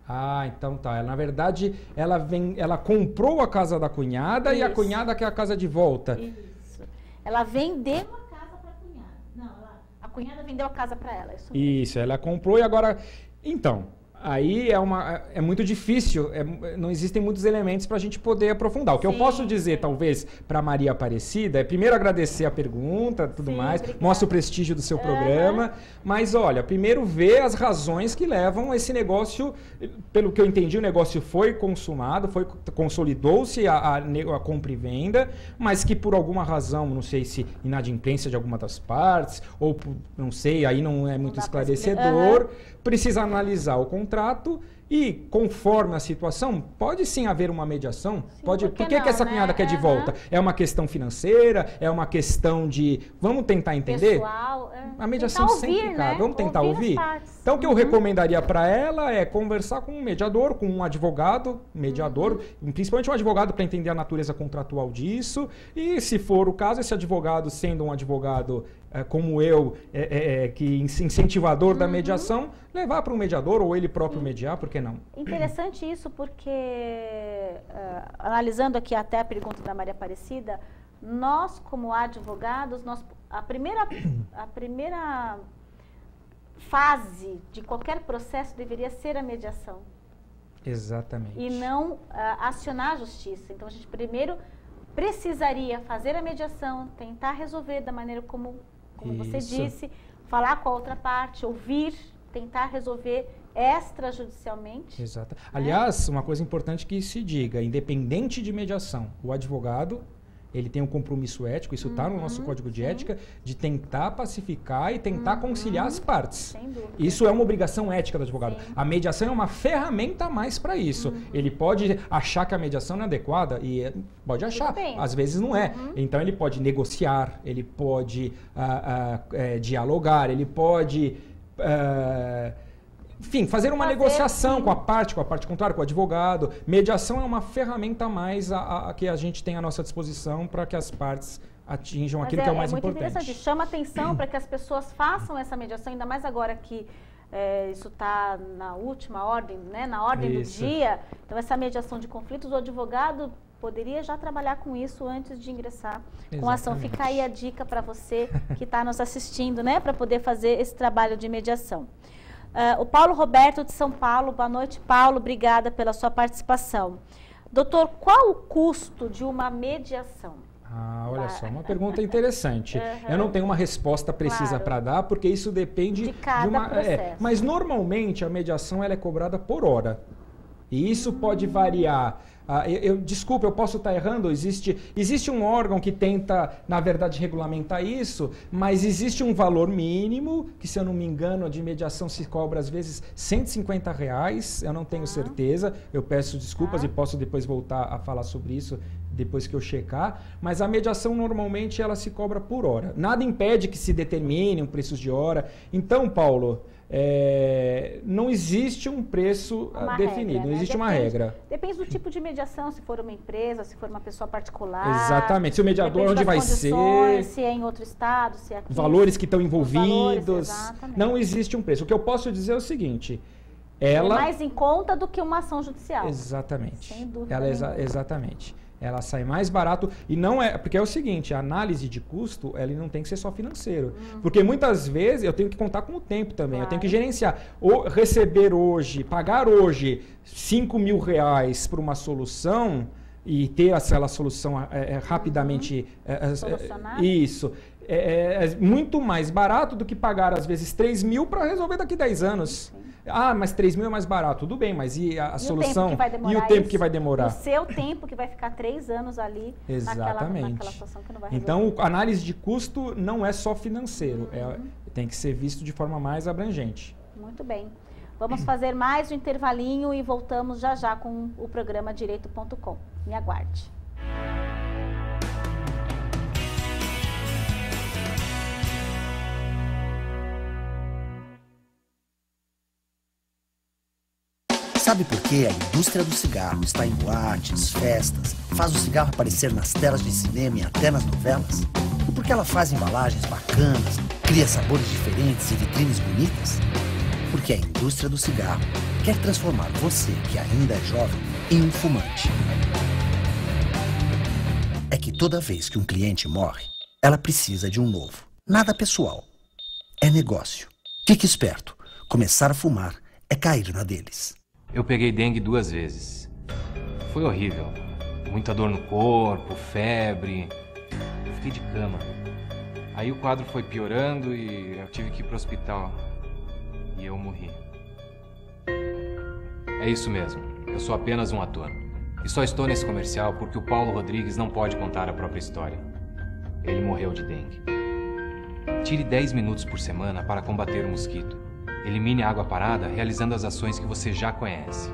Speaker 2: Ah, então tá. Na verdade, ela comprou a casa da cunhada e a cunhada quer a casa de volta.
Speaker 1: Isso. Ela vendeu a casa para a cunhada. Não, a cunhada vendeu a casa para ela.
Speaker 2: Isso, ela comprou e agora... Então... Aí é muito difícil, não existem muitos elementos para a gente poder aprofundar. O que eu posso dizer, talvez, para Maria Aparecida, é primeiro agradecer a pergunta, tudo mais, obrigada. Mostra o prestígio do seu programa, mas olha, primeiro ver as razões que levam esse negócio, pelo que eu entendi, o negócio foi consumado, consolidou-se a compra e venda, mas que por alguma razão, não sei se inadimplência de alguma das partes, ou não sei, aí não é muito esclarecedor, precisa analisar o contrato e, conforme a situação, pode sim haver uma mediação. Por que essa cunhada quer de volta? É uma questão financeira? É uma questão de... Vamos tentar entender?
Speaker 1: Pessoal,
Speaker 2: a mediação sempre cabe. Vamos tentar ouvir? Então, o que eu recomendaria para ela é conversar com um mediador, com um advogado, mediador, principalmente um advogado para entender a natureza contratual disso. E, se for o caso, esse advogado, sendo um advogado como eu, que incentivador da mediação, levar para um mediador ou ele próprio mediar, por que não?
Speaker 1: Interessante isso, porque, analisando aqui até a pergunta da Maria Aparecida, nós, como advogados, a primeira fase de qualquer processo deveria ser a mediação.
Speaker 2: Exatamente.
Speaker 1: E não acionar a justiça. Então, a gente primeiro precisaria fazer a mediação, tentar resolver da maneira como você disse, falar com a outra parte, ouvir, tentar resolver extrajudicialmente.
Speaker 2: Exato. Aliás, uma coisa importante que se diga, independente de mediação, o advogado, ele tem um compromisso ético, isso está no nosso código de ética, de tentar pacificar e tentar conciliar as partes.
Speaker 1: Sem dúvida.
Speaker 2: Isso é uma obrigação ética do advogado.
Speaker 1: Sim.
Speaker 2: A mediação é uma ferramenta a mais para isso. Ele pode achar que a mediação não é adequada e pode achar, às vezes não é. Então ele pode negociar, ele pode dialogar, ele pode... enfim, fazer uma negociação com a parte contrária, com o advogado. Mediação é uma ferramenta a mais que a gente tem à nossa disposição para que as partes atinjam aquilo que é o mais importante. É muito interessante,
Speaker 1: chama atenção para que as pessoas façam essa mediação, ainda mais agora que isso está na última ordem, né, na ordem do dia. Então, essa mediação de conflitos, o advogado poderia já trabalhar com isso antes de ingressar com a ação. Fica aí a dica para você que está nos assistindo, né, para poder fazer esse trabalho de mediação. O Paulo Roberto de São Paulo, boa noite, Paulo, obrigada pela sua participação. Doutor, qual o custo de uma mediação?
Speaker 2: Olha só, uma pergunta interessante. Eu não tenho uma resposta precisa para dar, porque isso depende
Speaker 1: de cada processo.
Speaker 2: Mas normalmente a mediação ela é cobrada por hora. E isso pode variar Desculpa, eu posso estar errando, existe um órgão que tenta, na verdade, regulamentar isso, mas existe um valor mínimo, que se eu não me engano, de mediação se cobra às vezes R$150, eu não tenho certeza, eu peço desculpas e posso depois voltar a falar sobre isso depois que eu checar, mas a mediação normalmente ela se cobra por hora. Nada impede que se determine um preço de hora. Então, Paulo, não existe um preço definido,
Speaker 1: regra,
Speaker 2: não existe uma regra.
Speaker 1: Depende do tipo de mediação, se for uma empresa, se for uma pessoa particular.
Speaker 2: Exatamente, se o mediador onde vai ser,
Speaker 1: se é em outro estado, se é aqui.
Speaker 2: Valores que estão envolvidos,
Speaker 1: valores,
Speaker 2: não existe um preço. O que eu posso dizer é o seguinte,
Speaker 1: é mais em conta do que uma ação judicial.
Speaker 2: Exatamente.
Speaker 1: Sem dúvida
Speaker 2: exatamente. Ela sai mais barato e não é... Porque é o seguinte, a análise de custo, ela não tem que ser só financeiro. Porque muitas vezes eu tenho que contar com o tempo também. Eu tenho que gerenciar. Ou receber hoje, pagar hoje R$5.000 por uma solução e ter aquela solução rapidamente... Isso. É muito mais barato do que pagar, às vezes, 3.000 para resolver daqui 10 anos. Sim. Ah, mas 3.000 é mais barato. Tudo bem, mas e a solução? E o tempo que vai demorar?
Speaker 1: O seu tempo que vai ficar 3 anos ali naquela situação que não vai resolver.
Speaker 2: Então, a análise de custo não é só financeiro. Tem que ser visto de forma mais abrangente.
Speaker 1: Muito bem. Vamos fazer mais um intervalinho e voltamos já já com o programa Direito.com. Me aguarde.
Speaker 8: Sabe por que a indústria do cigarro está em boates, festas, faz o cigarro aparecer nas telas de cinema e até nas novelas? E por que ela faz embalagens bacanas, cria sabores diferentes e vitrines bonitas? Porque a indústria do cigarro quer transformar você, que ainda é jovem, em um fumante. É que toda vez que um cliente morre, ela precisa de um novo. Nada pessoal. É negócio. Fique esperto. Começar a fumar é cair na deles.
Speaker 9: Eu peguei dengue 2 vezes. Foi horrível. Muita dor no corpo, febre. Eu fiquei de cama. Aí o quadro foi piorando e eu tive que ir pro hospital. E eu morri. É isso mesmo. Eu sou apenas um ator. E só estou nesse comercial porque o Paulo Rodrigues não pode contar a própria história. Ele morreu de dengue. Tire 10 minutos por semana para combater o mosquito. Elimine a água parada realizando as ações que você já conhece.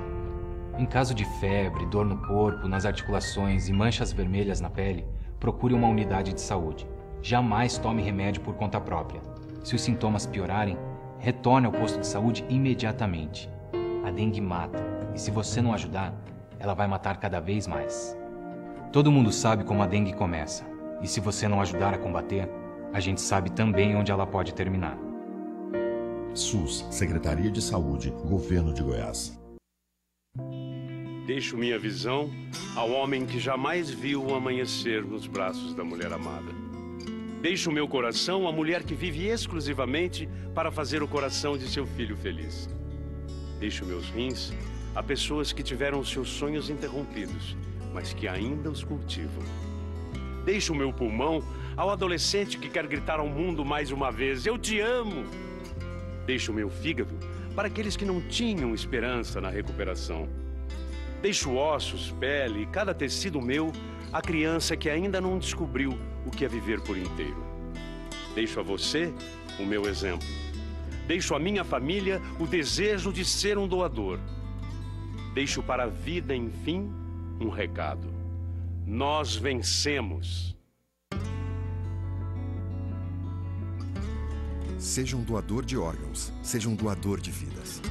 Speaker 9: Em caso de febre, dor no corpo, nas articulações e manchas vermelhas na pele, procure uma unidade de saúde. Jamais tome remédio por conta própria. Se os sintomas piorarem, retorne ao posto de saúde imediatamente. A dengue mata, e se você não ajudar, ela vai matar cada vez mais. Todo mundo sabe como a dengue começa, e se você não ajudar a combater, a gente sabe também onde ela pode terminar.
Speaker 10: SUS, Secretaria de Saúde, Governo de Goiás.
Speaker 11: Deixo minha visão ao homem que jamais viu o amanhecer nos braços da mulher amada. Deixo meu coração à mulher que vive exclusivamente para fazer o coração de seu filho feliz. Deixo meus rins a pessoas que tiveram seus sonhos interrompidos, mas que ainda os cultivam. Deixo meu pulmão ao adolescente que quer gritar ao mundo mais uma vez: eu te amo! Deixo meu fígado para aqueles que não tinham esperança na recuperação. Deixo ossos, pele e cada tecido meu à criança que ainda não descobriu o que é viver por inteiro. Deixo a você o meu exemplo. Deixo à minha família o desejo de ser um doador. Deixo para a vida, enfim, um recado. Nós vencemos.
Speaker 7: Seja um doador de órgãos, seja um doador de vidas.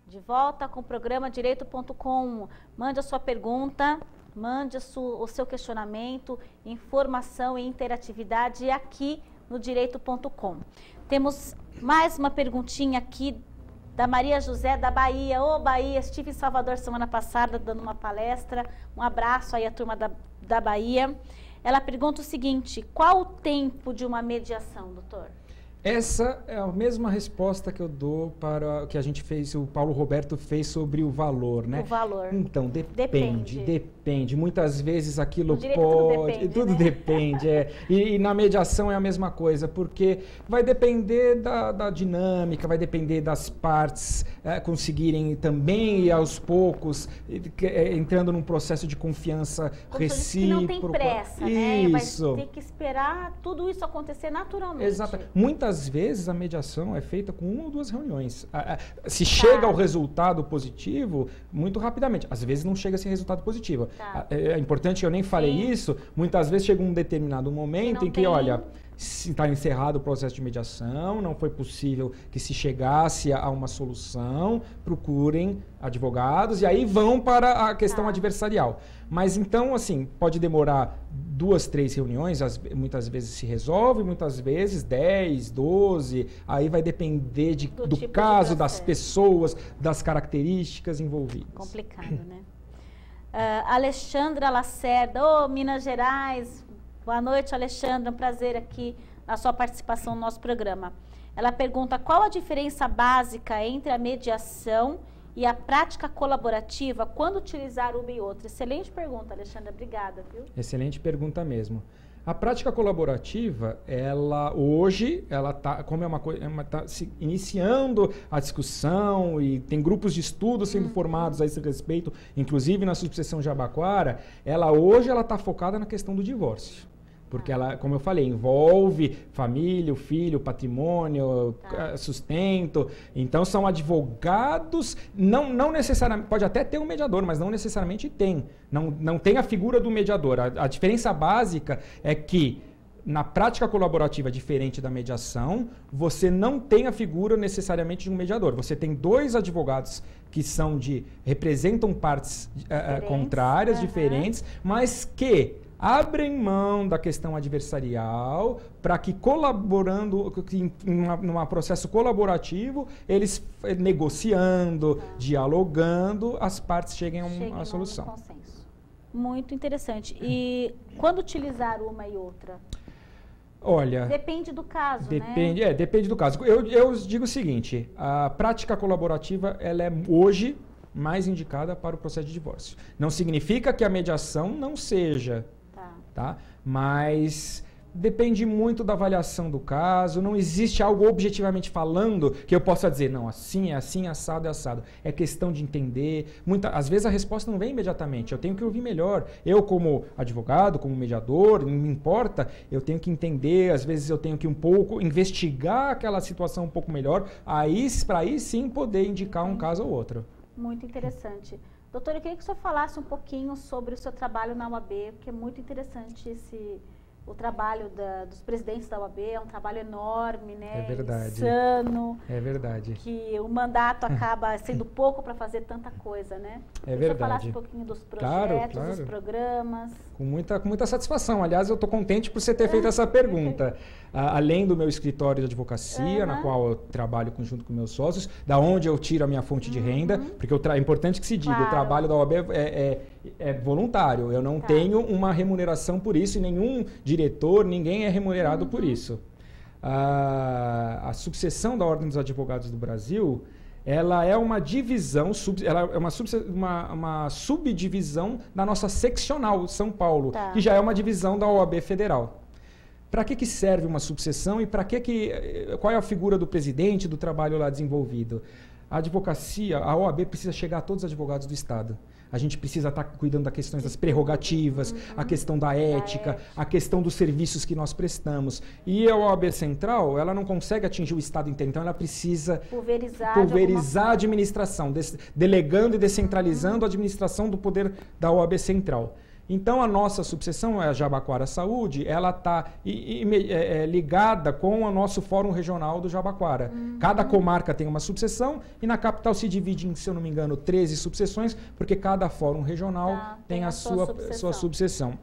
Speaker 1: De volta com o programa Direito.com. Mande a sua pergunta, mande o seu questionamento, informação e interatividade aqui no Direito.com. Temos mais uma perguntinha aqui da Maria José, da Bahia. Ô, Bahia, estive em Salvador semana passada dando uma palestra. Um abraço aí à turma da Bahia. Ela pergunta o seguinte: qual o tempo de uma mediação, doutor?
Speaker 2: Essa é a mesma resposta que eu dou para o que a gente fez, o Paulo Roberto fez sobre o valor, né?
Speaker 1: O valor.
Speaker 2: Então, depende. Muitas vezes aquilo
Speaker 1: pode...
Speaker 2: Tudo depende. E na mediação é a mesma coisa, porque vai depender da dinâmica, vai depender das partes conseguirem também ir aos poucos, entrando num processo de confiança recíproca.
Speaker 1: Que não tem pressa,
Speaker 2: isso.
Speaker 1: Vai ter que esperar tudo isso acontecer naturalmente.
Speaker 2: Exato. Muitas vezes a mediação é feita com 1 ou 2 reuniões. Se chega ao resultado positivo, muito rapidamente. Às vezes não chega a esse resultado positivo. É importante, eu nem falei isso, muitas vezes chega um determinado momento em que, olha, está encerrado o processo de mediação, não foi possível que se chegasse a uma solução, procurem advogados e aí vão para a questão adversarial. Mas então, assim, pode demorar 2, 3 reuniões, muitas vezes se resolve, muitas vezes 10, 12, aí vai depender do tipo caso, das pessoas, das características envolvidas.
Speaker 1: Complicado, né? Alexandra Lacerda, Minas Gerais. Boa noite, Alexandra. Um prazer aqui na sua participação no nosso programa. Ela pergunta qual a diferença básica entre a mediação e a prática colaborativa quando utilizar uma e outra. Excelente pergunta, Alexandra. Obrigada, viu?
Speaker 2: Excelente pergunta mesmo. A prática colaborativa, hoje, como está se iniciando a discussão e tem grupos de estudos sendo formados a esse respeito, inclusive na subseção Jabaquara, hoje ela está focada na questão do divórcio. Porque ela, como eu falei, envolve família, o filho, patrimônio, sustento. Então, são advogados, não necessariamente, pode até ter um mediador, mas não necessariamente tem. Não tem a figura do mediador. A diferença básica é que, na prática colaborativa, diferente da mediação, você não tem a figura necessariamente de um mediador. Você tem 2 advogados que representam partes contrárias, diferentes, mas que abrem mão da questão adversarial para que, colaborando, num processo colaborativo, eles negociando, dialogando, as partes cheguem a uma solução.
Speaker 1: Consenso. Muito interessante. E quando utilizar uma e outra?
Speaker 2: Olha,
Speaker 1: depende do caso,
Speaker 2: né? Depende do caso. Eu digo o seguinte, a prática colaborativa, ela é hoje mais indicada para o processo de divórcio. Não significa que a mediação não seja, tá? Mas depende muito da avaliação do caso, não existe algo objetivamente falando que eu possa dizer, não, assim é assim, assado é assado. É questão de entender. Às vezes a resposta não vem imediatamente, eu tenho que ouvir melhor. Eu, como advogado, como mediador, não me importa, eu tenho que entender, às vezes eu tenho que um pouco investigar aquela situação um pouco melhor, para aí sim poder indicar um caso ou outro.
Speaker 1: Muito interessante. Doutor, eu queria que o senhor falasse um pouquinho sobre o seu trabalho na OAB, porque é muito interessante o trabalho dos presidentes da OAB, é um trabalho enorme, né?
Speaker 2: É verdade.
Speaker 1: Insano.
Speaker 2: É verdade.
Speaker 1: Que o mandato acaba sendo pouco para fazer tanta coisa, né?
Speaker 2: É verdade.
Speaker 1: Você falasse um pouquinho dos projetos, dos programas.
Speaker 2: Com muita satisfação. Aliás, eu estou contente por você ter feito essa pergunta. Além do meu escritório de advocacia, na qual eu trabalho junto com meus sócios, da onde eu tiro a minha fonte de renda, porque é importante que se diga, o trabalho da OAB é voluntário. Eu não tenho uma remuneração por isso e nenhum diretor, ninguém é remunerado por isso. A sucessão da Ordem dos Advogados do Brasil, ela é uma divisão, ela é uma subdivisão da nossa seccional São Paulo, que já é uma divisão da OAB Federal. Para que serve uma subseção e qual é a figura do presidente do trabalho lá desenvolvido? A advocacia, a OAB precisa chegar a todos os advogados do Estado. A gente precisa estar cuidando das questões das prerrogativas, a questão da ética, a questão dos serviços que nós prestamos. E a OAB Central, ela não consegue atingir o Estado inteiro, então ela precisa pulverizar a administração, delegando e descentralizando a administração do poder da OAB Central. Então, a nossa subseção, a Jabaquara Saúde, ela está ligada com o nosso Fórum Regional do Jabaquara. Cada comarca tem uma subseção e na capital se divide em, se eu não me engano, 13 subseções, porque cada Fórum Regional tem a sua subseção.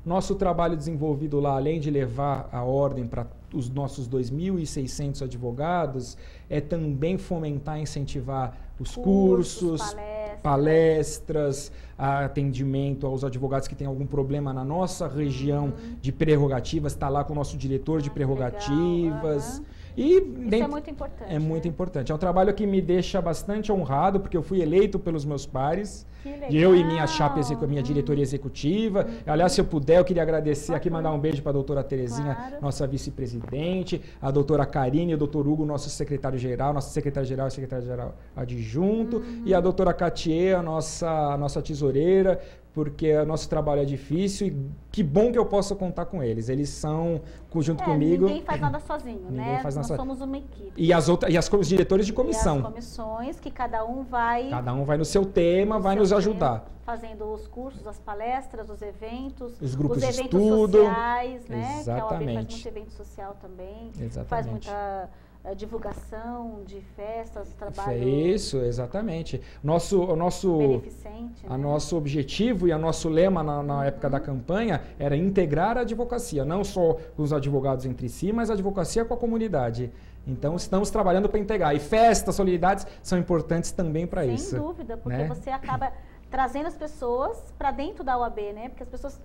Speaker 2: Nosso trabalho desenvolvido lá, além de levar a ordem para os nossos 2.600 advogados, é também fomentar e incentivar os cursos, palestras, atendimento aos advogados que têm algum problema na nossa região de prerrogativas, está lá com o nosso diretor de prerrogativas. E
Speaker 1: isso é muito importante.
Speaker 2: É muito importante. É um trabalho que me deixa bastante honrado, porque eu fui eleito pelos meus pares. Eu e minha chapa, minha diretoria executiva. Aliás, se eu puder, eu queria agradecer aqui, mandar um beijo para a doutora Terezinha, nossa vice-presidente, a doutora Karine, o doutor Hugo, nosso secretário-geral, nosso secretário-geral e secretário-geral adjunto, e a doutora Catier, a nossa tesoureira, porque o nosso trabalho é difícil e que bom que eu posso contar com eles. Eles são, junto comigo...
Speaker 1: Ninguém faz nada sozinho, né? Nós somos uma equipe.
Speaker 2: E os diretores de comissão.
Speaker 1: E as comissões, que cada um vai
Speaker 2: no seu tema, vai nos ajudar.
Speaker 1: Fazendo os cursos, as palestras, os eventos,
Speaker 2: os grupos
Speaker 1: de
Speaker 2: eventos
Speaker 1: sociais, né?
Speaker 2: Exatamente.
Speaker 1: Que a OAB faz muito evento social também.
Speaker 2: Exatamente.
Speaker 1: Faz muita divulgação de festas, trabalho...
Speaker 2: Isso, exatamente.
Speaker 1: Beneficente, né?
Speaker 2: Nosso objetivo e o nosso lema na época da campanha era integrar a advocacia, não só com os advogados entre si, mas a advocacia com a comunidade. Então, estamos trabalhando para integrar. E festas, solenidades são importantes também para isso.
Speaker 1: Sem dúvida, porque você acaba trazendo as pessoas para dentro da OAB, né? Porque as pessoas...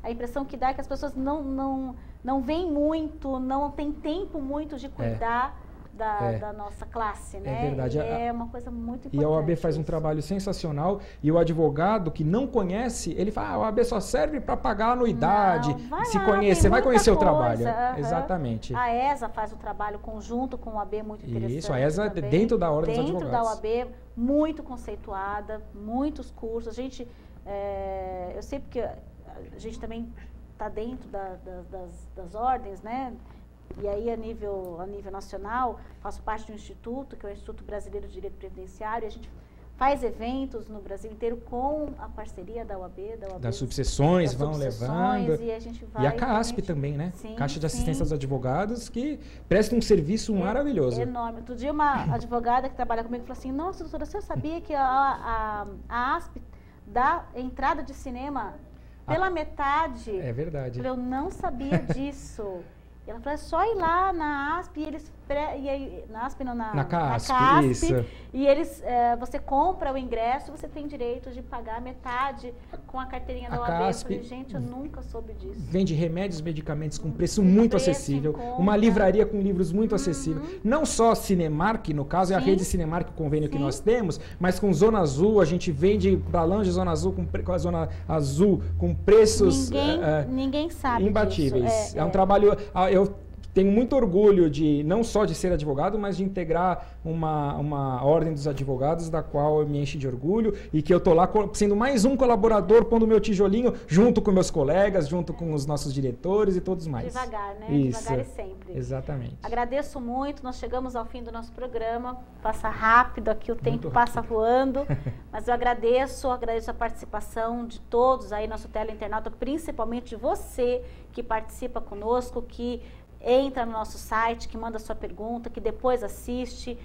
Speaker 1: a impressão que dá é que as pessoas não veem muito, não têm tempo muito de cuidar da nossa classe, né?
Speaker 2: É verdade.
Speaker 1: E é uma coisa muito importante.
Speaker 2: E a OAB faz um trabalho sensacional, e o advogado que não conhece, ele fala, a OAB só serve para pagar a anuidade, você vai conhecer o trabalho. Exatamente.
Speaker 1: A ESA faz um trabalho conjunto com a OAB muito interessante.
Speaker 2: Isso, a ESA também, dentro da Ordem dos Advogados.
Speaker 1: Dentro da OAB, muito conceituada, muitos cursos. Eu sei porque a gente também está dentro das ordens, né? E aí, a nível nacional, faço parte de um instituto, que é o Instituto Brasileiro de Direito Previdenciário, e a gente faz eventos no Brasil inteiro com a parceria da OAB.
Speaker 2: Das subseções vão levando.
Speaker 1: E a gente vai...
Speaker 2: E a CAASP também, né?
Speaker 1: Sim,
Speaker 2: Caixa de Assistência dos Advogados, que presta um serviço maravilhoso.
Speaker 1: Enorme. Outro dia, uma advogada que trabalha comigo falou assim, nossa, doutora, você sabia que a ASP dá entrada de cinema pela metade?
Speaker 2: É verdade.
Speaker 1: Eu não sabia disso. E ela falou, é só ir lá na ASP, e eles... na ASP não, na
Speaker 2: CAASP,
Speaker 1: isso. E eles, você compra o ingresso, você tem direito de pagar metade com a carteirinha da OAB. Eu falei, gente, eu nunca soube disso.
Speaker 2: Vende remédios, medicamentos com preço muito acessível, uma livraria com livros muito acessível. Não só Cinemark, no caso, é a rede Cinemark, o convênio que nós temos, mas com Zona Azul, a gente vende balão de Zona Azul com a Zona Azul com preços
Speaker 1: ninguém sabe
Speaker 2: imbatíveis.
Speaker 1: Disso.
Speaker 2: É um trabalho... Eu tenho muito orgulho não só de ser advogado, mas de integrar uma ordem dos advogados, da qual eu me encho de orgulho, e que eu estou lá sendo mais um colaborador, pondo meu tijolinho junto com meus colegas, junto com os nossos diretores e todos mais.
Speaker 1: Devagar, né?
Speaker 2: Isso.
Speaker 1: Devagar e sempre.
Speaker 2: Exatamente.
Speaker 1: Agradeço muito, nós chegamos ao fim do nosso programa, passa rápido aqui, o tempo passa voando, mas eu agradeço a participação de todos aí, nosso teleinternauta, principalmente de você que participa conosco, que entra no nosso site, que manda sua pergunta, que depois assiste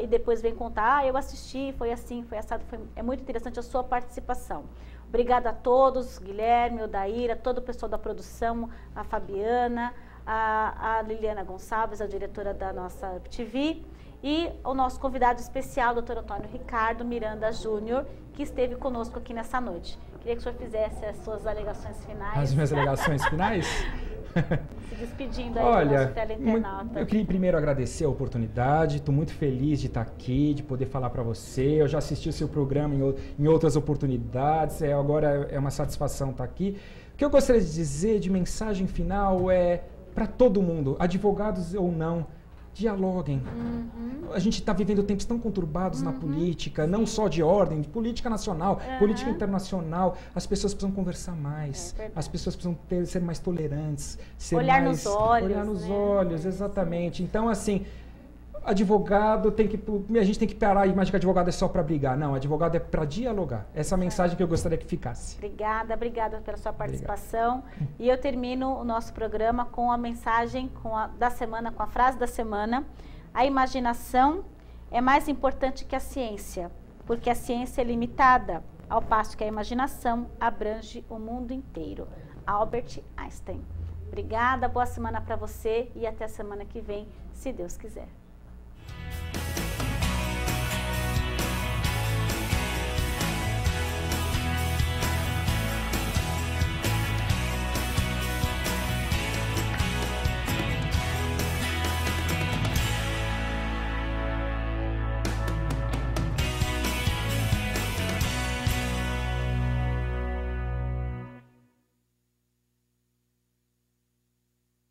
Speaker 1: e depois vem contar, eu assisti, foi assim, foi assado, é muito interessante a sua participação. Obrigada a todos, Guilherme, Odaíra, todo o pessoal da produção, a Fabiana, a Liliana Gonçalves, a diretora da nossa TV, e o nosso convidado especial, o Dr. Antônio Ricardo Miranda Júnior, que esteve conosco aqui nessa noite. Queria que o senhor fizesse as suas alegações finais.
Speaker 2: As minhas alegações finais?
Speaker 1: Se despedindo aí do nosso teleinternauta.
Speaker 2: Eu queria primeiro agradecer a oportunidade, estou muito feliz de estar aqui, de poder falar para você. Eu já assisti o seu programa em outras oportunidades, agora é uma satisfação estar aqui. O que eu gostaria de dizer de mensagem final é para todo mundo, advogados ou não, dialoguem. A gente está vivendo tempos tão conturbados na política, não só de ordem, de política nacional, política internacional. As pessoas precisam conversar mais, as pessoas precisam ser mais tolerantes,
Speaker 1: olhar nos
Speaker 2: olhos, exatamente. Então, assim, advogado a gente tem que parar a imagem que advogado é só para brigar. Não, advogado é para dialogar. Essa é a mensagem que eu gostaria que ficasse.
Speaker 1: Obrigada pela sua participação. E eu termino o nosso programa com a mensagem da semana, com a frase da semana. A imaginação é mais importante que a ciência, porque a ciência é limitada, ao passo que a imaginação abrange o mundo inteiro. Albert Einstein. Obrigada, boa semana para você e até a semana que vem, se Deus quiser.